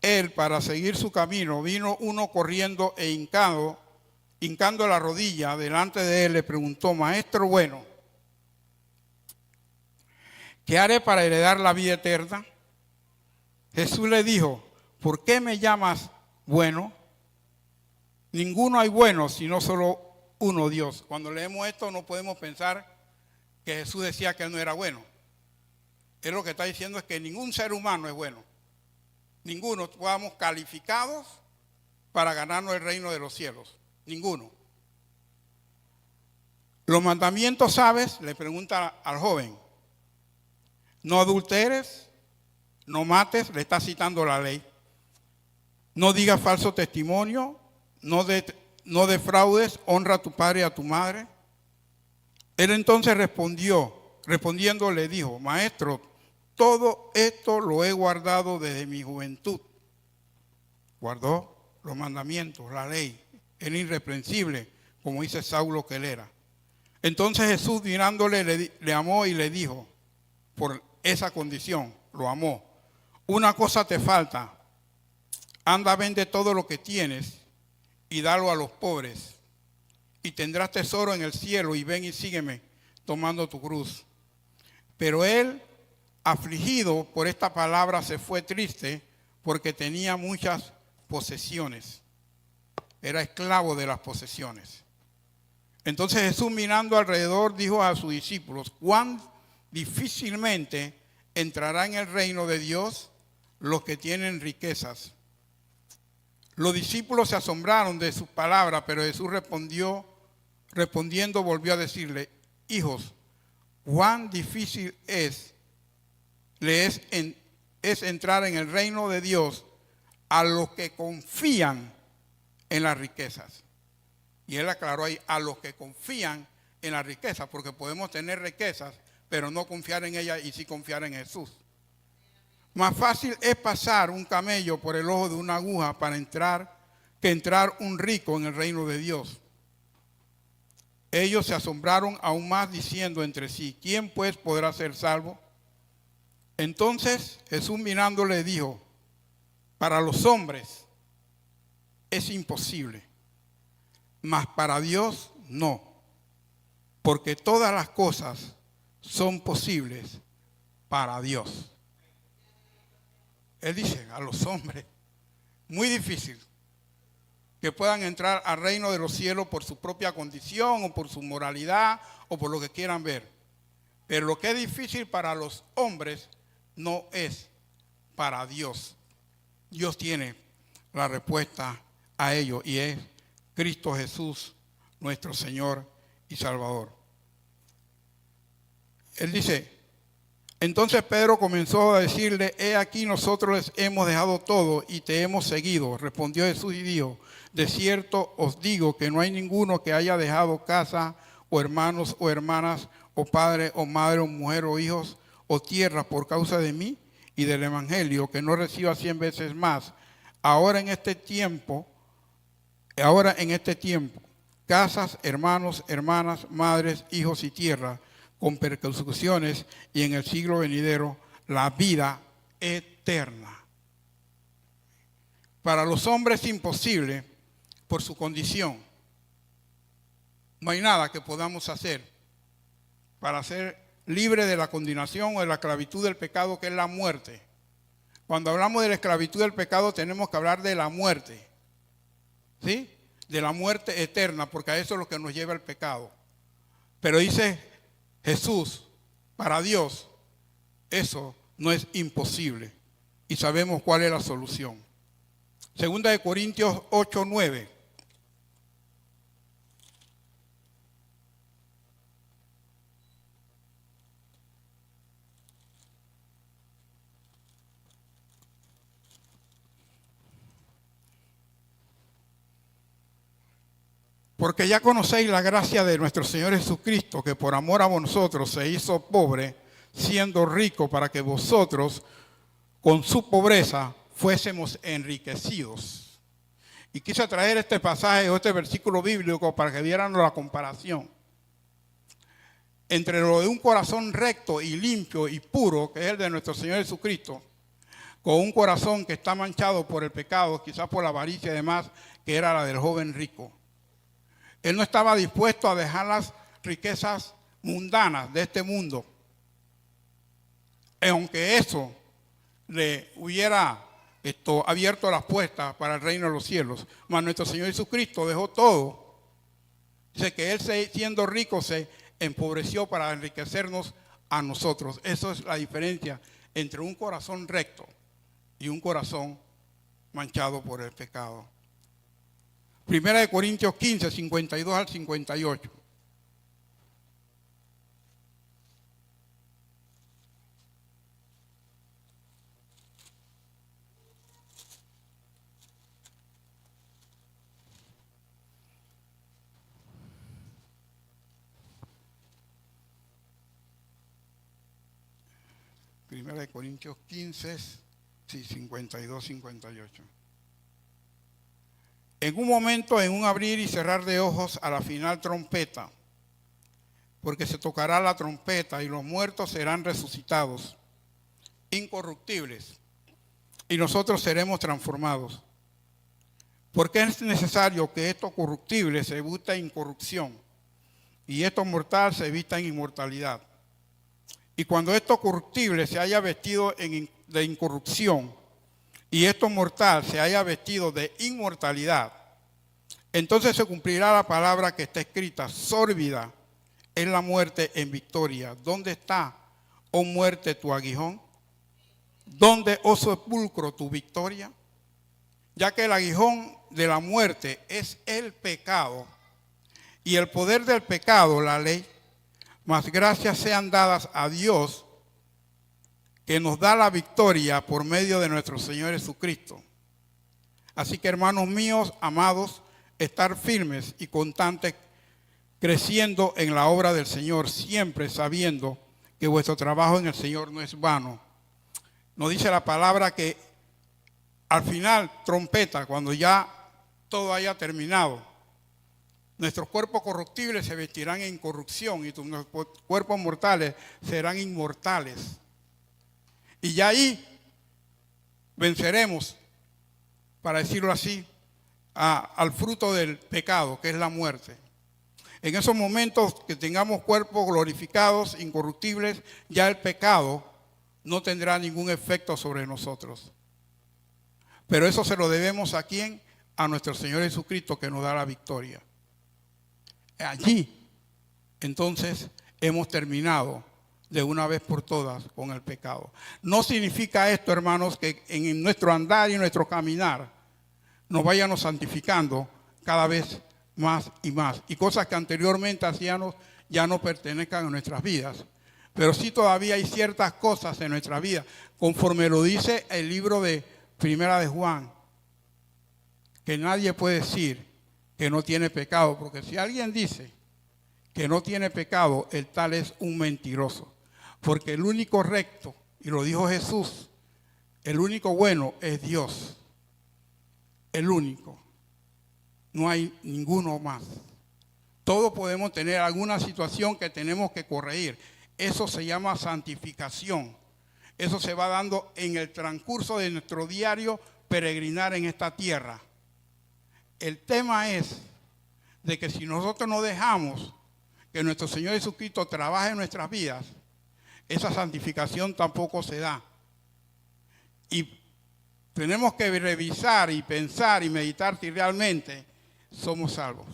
S1: él para seguir su camino, vino uno corriendo e hincando la rodilla delante de él, le preguntó: Maestro bueno, ¿qué haré para heredar la vida eterna? Jesús le dijo: ¿por qué me llamas bueno? Ninguno hay bueno, sino solo uno, Dios. Cuando leemos esto no podemos pensar que Jesús decía que él no era bueno. Él lo que está diciendo es que ningún ser humano es bueno. Ninguno estamos calificados para ganarnos el reino de los cielos. Ninguno. Los mandamientos, ¿sabes? Le pregunta al joven. No adulteres, no mates, le está citando la ley. No digas falso testimonio, no defraudes, honra a tu padre y a tu madre. Él entonces respondiendo le dijo: Maestro, todo esto lo he guardado desde mi juventud. Guardó los mandamientos, la ley, era irreprensible, como dice Saulo que él era. Entonces Jesús, mirándole, le amó y le dijo, por esa condición, lo amó: una cosa te falta, anda, vende todo lo que tienes y dalo a los pobres, y tendrás tesoro en el cielo, y ven y sígueme tomando tu cruz. Pero él, afligido por esta palabra, se fue triste porque tenía muchas posesiones. Era esclavo de las posesiones. Entonces Jesús, mirando alrededor, dijo a sus discípulos: cuán difícilmente entrará en el reino de Dios los que tienen riquezas. Los discípulos se asombraron de sus palabras, pero Jesús respondiendo volvió a decirle: hijos, cuán difícil es entrar en el reino de Dios a los que confían en las riquezas. Y él aclaró ahí, a los que confían en la riqueza, porque podemos tener riquezas, pero no confiar en ella y sí confiar en Jesús. Más fácil es pasar un camello por el ojo de una aguja que entrar un rico en el reino de Dios. Ellos se asombraron aún más diciendo entre sí, ¿quién pues podrá ser salvo? Entonces Jesús mirándole dijo, para los hombres es imposible, mas para Dios no, porque todas las cosas son posibles para Dios. Él dice, a los hombres, muy difícil que puedan entrar al reino de los cielos por su propia condición o por su moralidad o por lo que quieran ver. Pero lo que es difícil para los hombres no es para Dios. Dios tiene la respuesta a ello y es Cristo Jesús, nuestro Señor y Salvador. Él dice, entonces Pedro comenzó a decirle, he aquí nosotros les hemos dejado todo y te hemos seguido. Respondió Jesús y dijo, de cierto os digo que no hay ninguno que haya dejado casa o hermanos o hermanas o padre o madre o mujer o hijos o tierra por causa de mí y del evangelio que no reciba 100 veces más. Ahora en este tiempo, casas, hermanos, hermanas, madres, hijos y tierra, con persecuciones y en el siglo venidero la vida eterna. Para los hombres es imposible por su condición. No hay nada que podamos hacer para ser libre de la condenación o de la esclavitud del pecado, que es la muerte. Cuando hablamos de la esclavitud del pecado tenemos que hablar de la muerte, ¿sí? De la muerte eterna, porque a eso es lo que nos lleva el pecado. Pero dice Jesús, para Dios, eso no es imposible. Y sabemos cuál es la solución. Segunda de Corintios 8:9. Porque ya conocéis la gracia de nuestro Señor Jesucristo, que por amor a vosotros se hizo pobre, siendo rico, para que vosotros con su pobreza fuésemos enriquecidos. Y quise traer este pasaje o este versículo bíblico para que vieran la comparación entre lo de un corazón recto y limpio y puro, que es el de nuestro Señor Jesucristo, con un corazón que está manchado por el pecado, quizás por la avaricia y demás, que era la del joven rico. Él no estaba dispuesto a dejar las riquezas mundanas de este mundo, aunque eso le hubiera abierto las puertas para el reino de los cielos. Mas nuestro Señor Jesucristo dejó todo. Dice que Él, siendo rico, se empobreció para enriquecernos a nosotros. Eso es la diferencia entre un corazón recto y un corazón manchado por el pecado. Primera de Corintios 15, 52 al 58. Primera de Corintios 15, sí, 52, 58. En un momento, en un abrir y cerrar de ojos, a la final trompeta, porque se tocará la trompeta y los muertos serán resucitados, incorruptibles, y nosotros seremos transformados. Porque es necesario que esto corruptible se vista en incorrupción y esto mortal se vista en inmortalidad. Y cuando esto corruptible se haya vestido de incorrupción y esto mortal se haya vestido de inmortalidad, entonces se cumplirá la palabra que está escrita: sórbida es la muerte en victoria. ¿Dónde está, oh muerte, tu aguijón? ¿Dónde, oh sepulcro, tu victoria? Ya que el aguijón de la muerte es el pecado y el poder del pecado la ley, mas gracias sean dadas a Dios que nos da la victoria por medio de nuestro Señor Jesucristo. Así que, hermanos míos, amados, estar firmes y constantes, creciendo en la obra del Señor, siempre sabiendo que vuestro trabajo en el Señor no es vano. Nos dice la palabra que al final, trompeta, cuando ya todo haya terminado, nuestros cuerpos corruptibles se vestirán en incorrupción y nuestros cuerpos mortales serán inmortales. Y ya ahí venceremos, para decirlo así, al fruto del pecado, que es la muerte. En esos momentos que tengamos cuerpos glorificados, incorruptibles, ya el pecado no tendrá ningún efecto sobre nosotros. Pero eso se lo debemos ¿a quién? A nuestro Señor Jesucristo, que nos da la victoria. Allí, entonces, hemos terminado de una vez por todas con el pecado. No significa esto, hermanos, que en nuestro andar y nuestro caminar nos vayamos santificando cada vez más y más. Y cosas que anteriormente hacíamos ya no pertenezcan a nuestras vidas. Pero sí todavía hay ciertas cosas en nuestra vida, conforme lo dice el libro de Primera de Juan, que nadie puede decir que no tiene pecado, porque si alguien dice que no tiene pecado, el tal es un mentiroso. Porque el único recto, y lo dijo Jesús, el único bueno es Dios. El único. No hay ninguno más. Todos podemos tener alguna situación que tenemos que corregir. Eso se llama santificación. Eso se va dando en el transcurso de nuestro diario peregrinar en esta tierra. El tema es de que si nosotros no dejamos que nuestro Señor Jesucristo trabaje en nuestras vidas, esa santificación tampoco se da. Y tenemos que revisar y pensar y meditar si realmente somos salvos.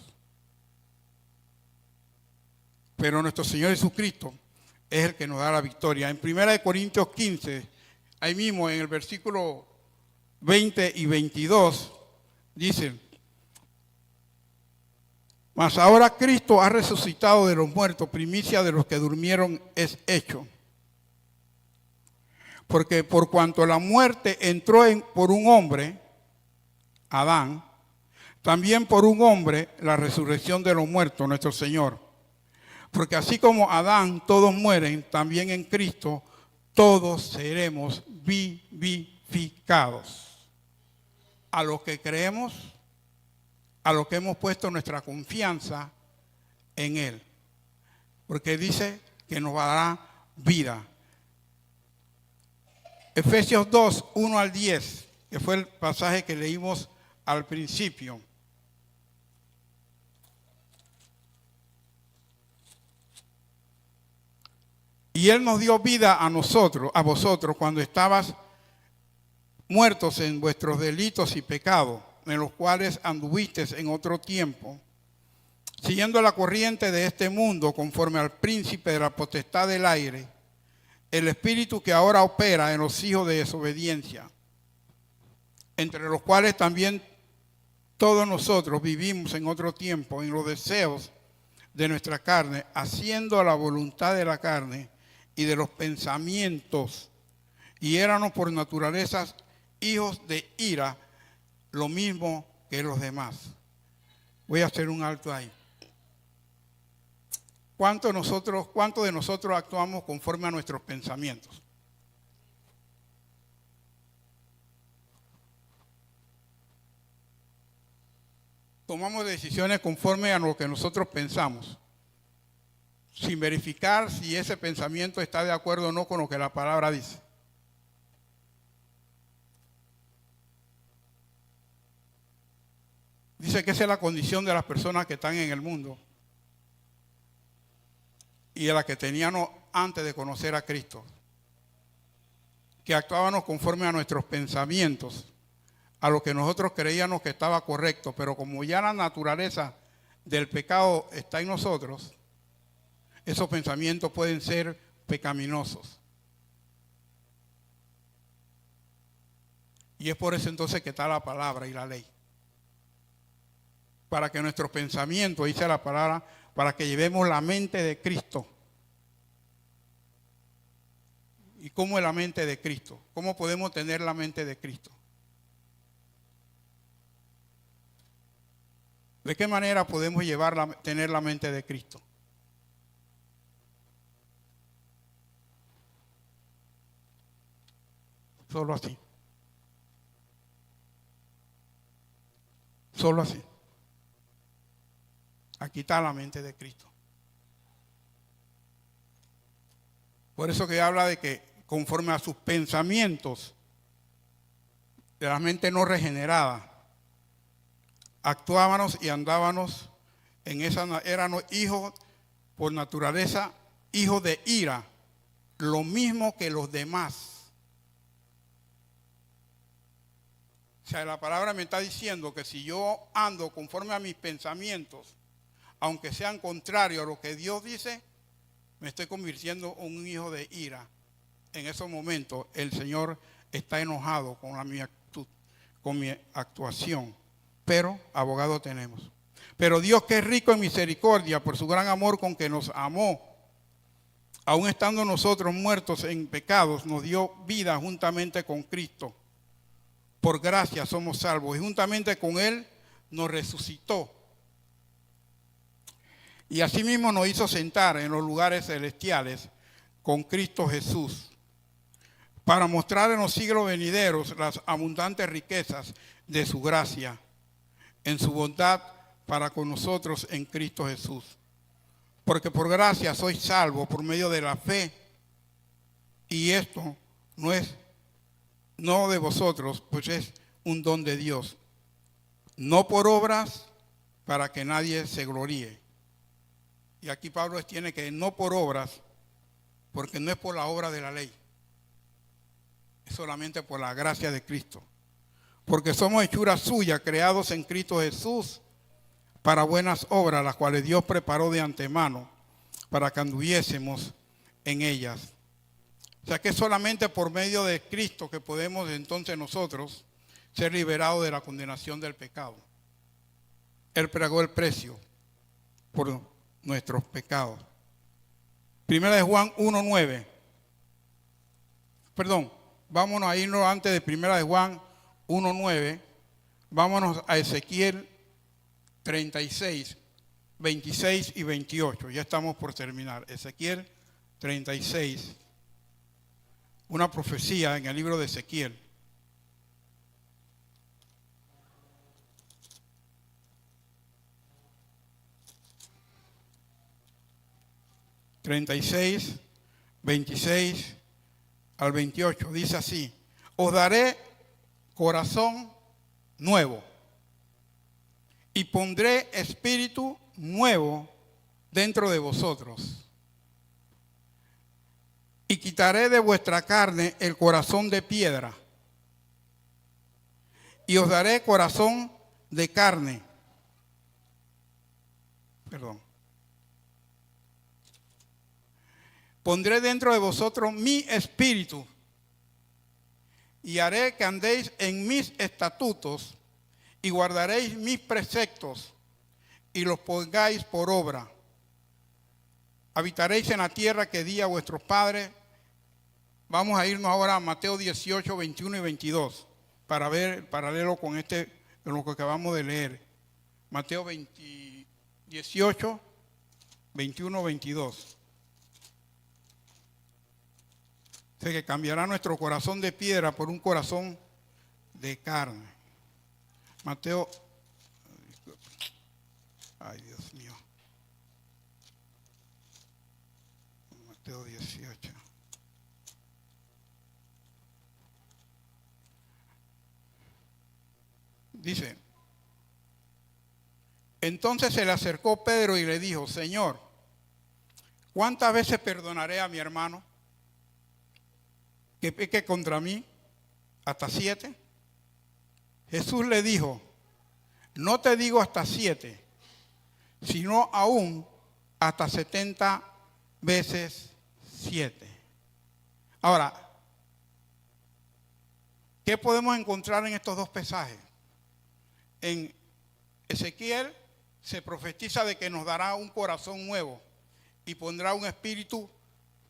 S1: Pero nuestro Señor Jesucristo es el que nos da la victoria. En 1 Corintios 15, ahí mismo en el versículo 20 y 22, dice: mas ahora Cristo ha resucitado de los muertos, primicia de los que durmieron es hecho. Porque por cuanto la muerte entró por un hombre, Adán, también por un hombre la resurrección de los muertos, nuestro Señor. Porque así como Adán todos mueren, también en Cristo todos seremos vivificados. A los que creemos, a los que hemos puesto nuestra confianza en Él. Porque dice que nos dará vida. Efesios 2, 1 al 10, que fue el pasaje que leímos al principio. Y Él nos dio vida a nosotros, a vosotros, cuando estabas muertos en vuestros delitos y pecados, en los cuales anduvisteis en otro tiempo, siguiendo la corriente de este mundo, conforme al príncipe de la potestad del aire, el espíritu que ahora opera en los hijos de desobediencia, entre los cuales también todos nosotros vivimos en otro tiempo, en los deseos de nuestra carne, haciendo la voluntad de la carne y de los pensamientos, y éramos por naturaleza hijos de ira, lo mismo que los demás. Voy a hacer un alto ahí. ¿Cuántos de nosotros actuamos conforme a nuestros pensamientos? Tomamos decisiones conforme a lo que nosotros pensamos, sin verificar si ese pensamiento está de acuerdo o no con lo que la palabra dice. Dice que esa es la condición de las personas que están en el mundo y de las que teníamos antes de conocer a Cristo, que actuábamos conforme a nuestros pensamientos, a lo que nosotros creíamos que estaba correcto, pero como ya la naturaleza del pecado está en nosotros, esos pensamientos pueden ser pecaminosos. Y es por eso entonces que está la palabra y la ley. Para que nuestros pensamientos, dice la palabra, para que llevemos la mente de Cristo. ¿Y cómo es la mente de Cristo? ¿Cómo podemos tener la mente de Cristo? ¿De qué manera podemos tener la mente de Cristo? Solo así. Solo así. Aquí está la mente de Cristo. Por eso que habla de que conforme a sus pensamientos de la mente no regenerada, actuábamos y andábamos en esa, éramos hijos por naturaleza, hijos de ira, lo mismo que los demás. O sea, la palabra me está diciendo que si yo ando conforme a mis pensamientos, aunque sean contrarios a lo que Dios dice, me estoy convirtiendo en un hijo de ira. En esos momentos el Señor está enojado con mi actuación. Pero abogado tenemos. Pero Dios, que es rico en misericordia, por su gran amor con que nos amó, aun estando nosotros muertos en pecados, nos dio vida juntamente con Cristo. Por gracia somos salvos y juntamente con Él nos resucitó. Y asimismo nos hizo sentar en los lugares celestiales con Cristo Jesús, para mostrar en los siglos venideros las abundantes riquezas de su gracia, en su bondad para con nosotros en Cristo Jesús. Porque por gracia sois salvos por medio de la fe, y esto no es de vosotros, pues es un don de Dios, no por obras para que nadie se gloríe. Y aquí Pablo tiene que no por obras, porque no es por la obra de la ley, es solamente por la gracia de Cristo. Porque somos hechura suya, creados en Cristo Jesús, para buenas obras, las cuales Dios preparó de antemano, para que anduviésemos en ellas. O sea que es solamente por medio de Cristo que podemos entonces nosotros ser liberados de la condenación del pecado. Él pagó el precio por nuestros pecados. Primera de Juan 1:9. Perdón, vámonos a irnos antes de Primera de Juan 1:9. Vámonos a Ezequiel 36, 26 y 28. Ya estamos por terminar. Ezequiel 36. Una profecía en el libro de Ezequiel. (36, 26 al 28). Dice así: os daré corazón nuevo y pondré espíritu nuevo dentro de vosotros. Y quitaré de vuestra carne el corazón de piedra, y os daré corazón de carne. Pondré dentro de vosotros mi espíritu, y haré que andéis en mis estatutos, y guardaréis mis preceptos, y los pongáis por obra. Habitaréis en la tierra que di a vuestros padres. Vamos a irnos ahora a Mateo 18, 21 y 22, para ver el paralelo con lo que acabamos de leer. Mateo 18, 21, 22. Dice que cambiará nuestro corazón de piedra por un corazón de carne. Mateo, ay Dios mío. Mateo 18. Dice: entonces se le acercó Pedro y le dijo: Señor, ¿cuántas veces perdonaré a mi hermano que peque contra mí? ¿Hasta 7? Jesús le dijo: no te digo hasta 7, sino aún hasta 70 veces 7. Ahora, ¿qué podemos encontrar en estos dos pasajes? En Ezequiel se profetiza de que nos dará un corazón nuevo y pondrá un espíritu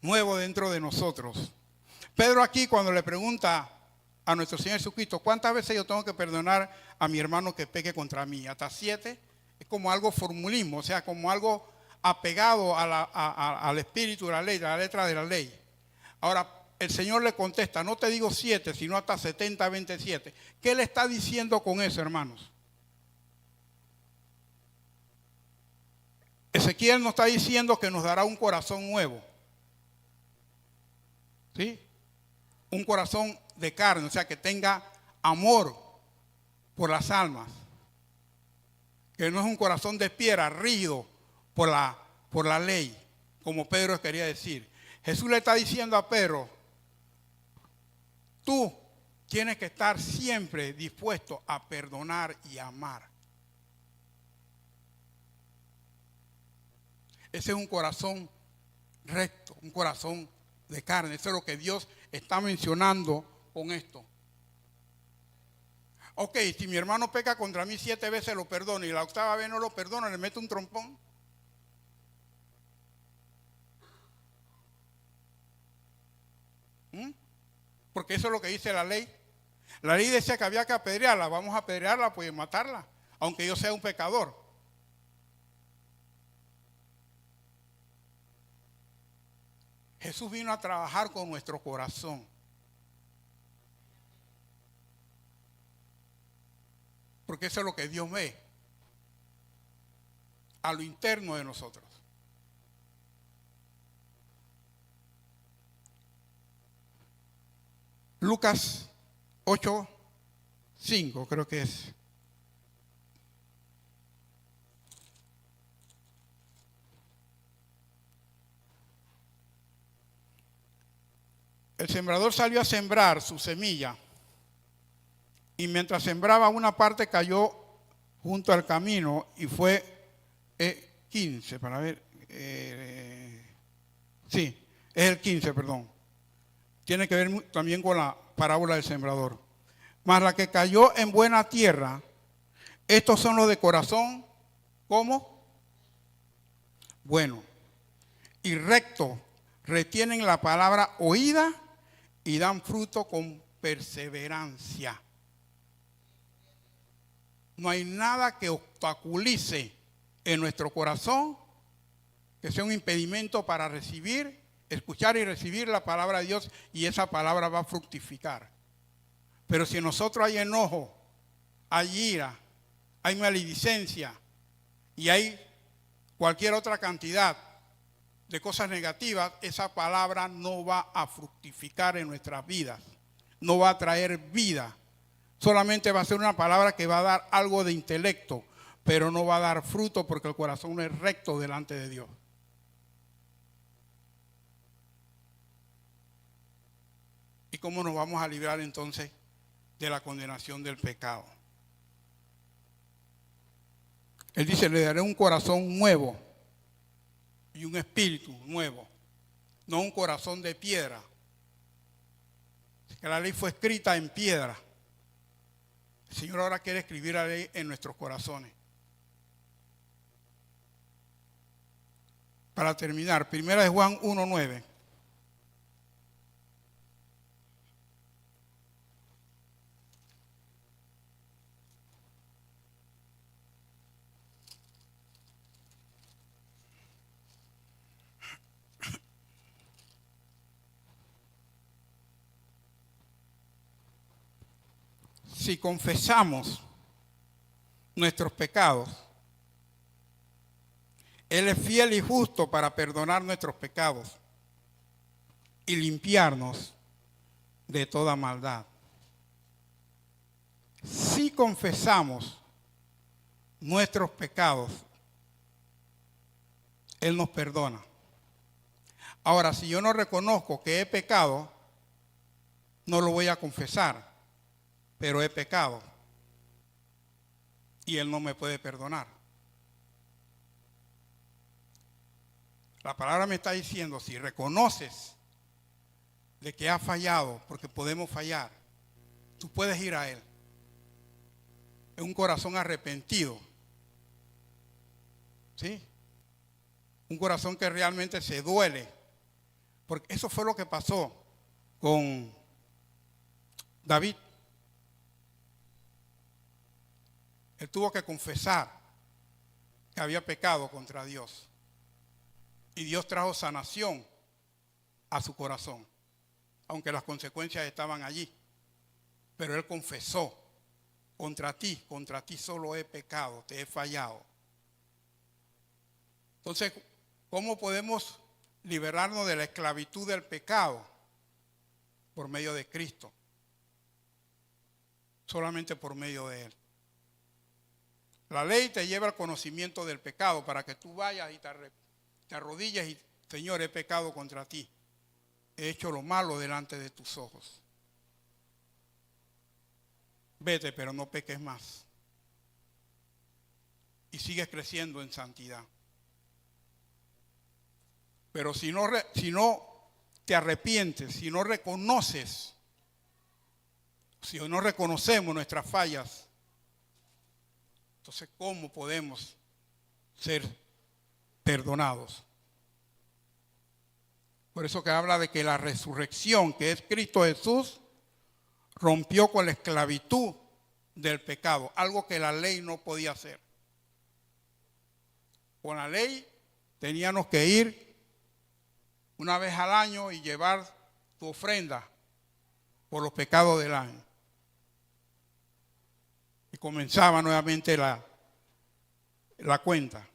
S1: nuevo dentro de nosotros. Pedro aquí, cuando le pregunta a nuestro Señor Jesucristo: ¿cuántas veces yo tengo que perdonar a mi hermano que peque contra mí? ¿Hasta 7? Es como algo formulismo, o sea, como algo apegado al espíritu de la ley, a la letra de la ley. Ahora, el Señor le contesta, no te digo 7, sino hasta 70, 27. ¿Qué le está diciendo con eso, hermanos? Ezequiel nos está diciendo que nos dará un corazón nuevo. ¿Sí? Un corazón de carne, o sea, que tenga amor por las almas. Que no es un corazón de piedra, rígido por la ley, como Pedro quería decir. Jesús le está diciendo a Pedro, tú tienes que estar siempre dispuesto a perdonar y amar. Ese es un corazón recto, un corazón de carne. Eso es lo que Dios está mencionando con esto. Ok, si mi hermano peca contra mí 7 veces lo perdono y la 8ª vez no lo perdono, le meto un trompón. Porque eso es lo que dice la ley. La ley decía que había que apedrearla. Vamos a apedrearla, pues matarla, aunque yo sea un pecador. Jesús vino a trabajar con nuestro corazón. Porque eso es lo que Dios ve a lo interno de nosotros. Lucas 8:5 creo que es. El sembrador salió a sembrar su semilla y mientras sembraba una parte cayó junto al camino y fue 15, para ver, sí, es el 15, perdón. Tiene que ver también con la parábola del sembrador. Mas la que cayó en buena tierra, estos son los de corazón, ¿cómo? Bueno, y recto, retienen la palabra oída y dan fruto con perseverancia. No hay nada que obstaculice en nuestro corazón que sea un impedimento para recibir, escuchar y recibir la palabra de Dios, y esa palabra va a fructificar. Pero si en nosotros hay enojo, hay ira, hay maledicencia y hay cualquier otra cantidad de cosas negativas, esa palabra no va a fructificar en nuestras vidas, no va a traer vida. Solamente va a ser una palabra que va a dar algo de intelecto, pero no va a dar fruto porque el corazón no es recto delante de Dios. ¿Y cómo nos vamos a librar entonces de la condenación del pecado? Él dice, le daré un corazón nuevo y un espíritu nuevo, no un corazón de piedra. Que la ley fue escrita en piedra. El Señor ahora quiere escribir la ley en nuestros corazones. Para terminar, 1 Juan 1:9. Si confesamos nuestros pecados, Él es fiel y justo para perdonar nuestros pecados y limpiarnos de toda maldad. Si confesamos nuestros pecados, Él nos perdona. Ahora, si yo no reconozco que he pecado, no lo voy a confesar, pero he pecado y Él no me puede perdonar. La palabra me está diciendo, si reconoces de que has fallado, porque podemos fallar, tú puedes ir a Él. Es un corazón arrepentido. ¿Sí? Un corazón que realmente se duele. Porque eso fue lo que pasó con David. Él tuvo que confesar que había pecado contra Dios. Y Dios trajo sanación a su corazón, aunque las consecuencias estaban allí. Pero él confesó: contra ti solo he pecado, te he fallado. Entonces, ¿cómo podemos liberarnos de la esclavitud del pecado? Por medio de Cristo. Solamente por medio de Él. La ley te lleva al conocimiento del pecado para que tú vayas y te arrodilles y: Señor, he pecado contra ti. He hecho lo malo delante de tus ojos. Vete, pero no peques más. Y sigues creciendo en santidad. Pero si no te arrepientes, si no reconoces, si no reconocemos nuestras fallas, entonces ¿cómo podemos ser perdonados? Por eso que habla de que la resurrección, que es Cristo Jesús, rompió con la esclavitud del pecado, algo que la ley no podía hacer. Con la ley teníamos que ir una vez al año y llevar tu ofrenda por los pecados del año. Y comenzaba nuevamente la cuenta.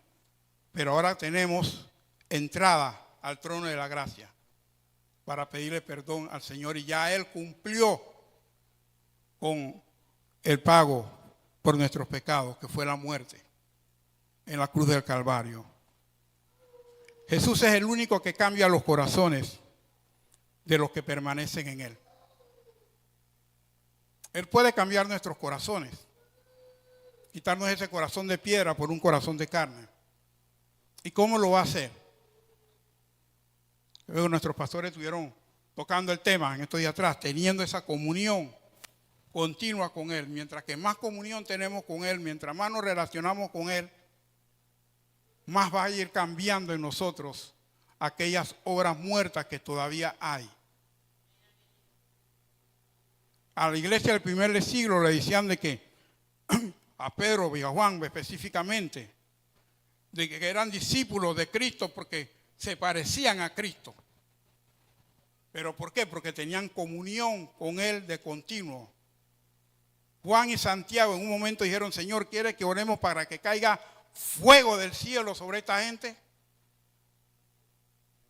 S1: Pero ahora tenemos entrada al trono de la gracia para pedirle perdón al Señor, y ya Él cumplió con el pago por nuestros pecados, que fue la muerte en la cruz del Calvario. Jesús es el único que cambia los corazones de los que permanecen en Él. Él puede cambiar nuestros corazones, quitarnos ese corazón de piedra por un corazón de carne. ¿Y cómo lo va a hacer? Luego nuestros pastores estuvieron tocando el tema en estos días atrás, teniendo esa comunión continua con Él. Mientras que más comunión tenemos con Él, mientras más nos relacionamos con Él, más va a ir cambiando en nosotros aquellas obras muertas que todavía hay. A la iglesia del primer siglo le decían de que, a Pedro y a Juan específicamente, de que eran discípulos de Cristo porque se parecían a Cristo. ¿Pero por qué? Porque tenían comunión con Él de continuo. Juan y Santiago en un momento dijeron: Señor, ¿quiere que oremos para que caiga fuego del cielo sobre esta gente?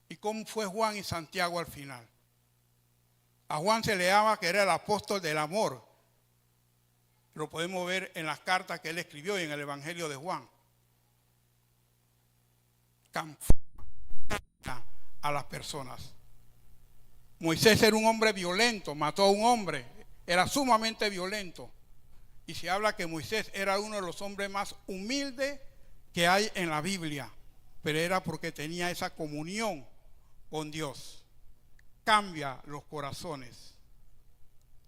S1: ¿Y cómo fue Juan y Santiago al final? A Juan se le llama que era el apóstol del amor. Lo podemos ver en las cartas que él escribió y en el Evangelio de Juan. A las personas. Moisés era un hombre violento, mató a un hombre, era sumamente violento. Y se habla que Moisés era uno de los hombres más humildes que hay en la Biblia, pero era porque tenía esa comunión con Dios. Cambia los corazones,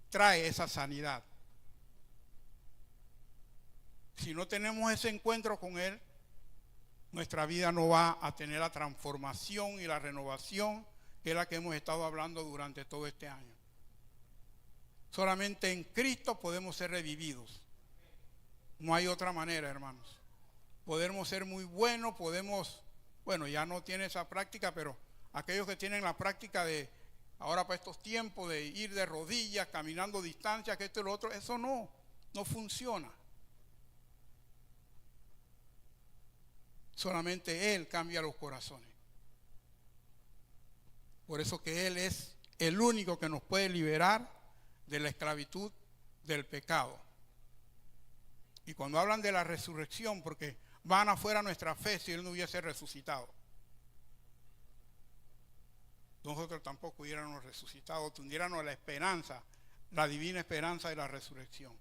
S1: trae esa sanidad. Si no tenemos ese encuentro con Él, nuestra vida no va a tener la transformación y la renovación que es la que hemos estado hablando durante todo este año. Solamente en Cristo podemos ser revividos. No hay otra manera, hermanos. Podemos ser muy buenos, ya no tiene esa práctica, pero aquellos que tienen la práctica de, ahora para estos tiempos, de ir de rodillas, caminando distancias, que esto y lo otro, eso no funciona. Solamente Él cambia los corazones. Por eso que Él es el único que nos puede liberar de la esclavitud del pecado. Y cuando hablan de la resurrección, porque van afuera nuestra fe si Él no hubiese resucitado. Nosotros tampoco hubiéramos resucitado, tuviéramos la esperanza, la divina esperanza de la resurrección.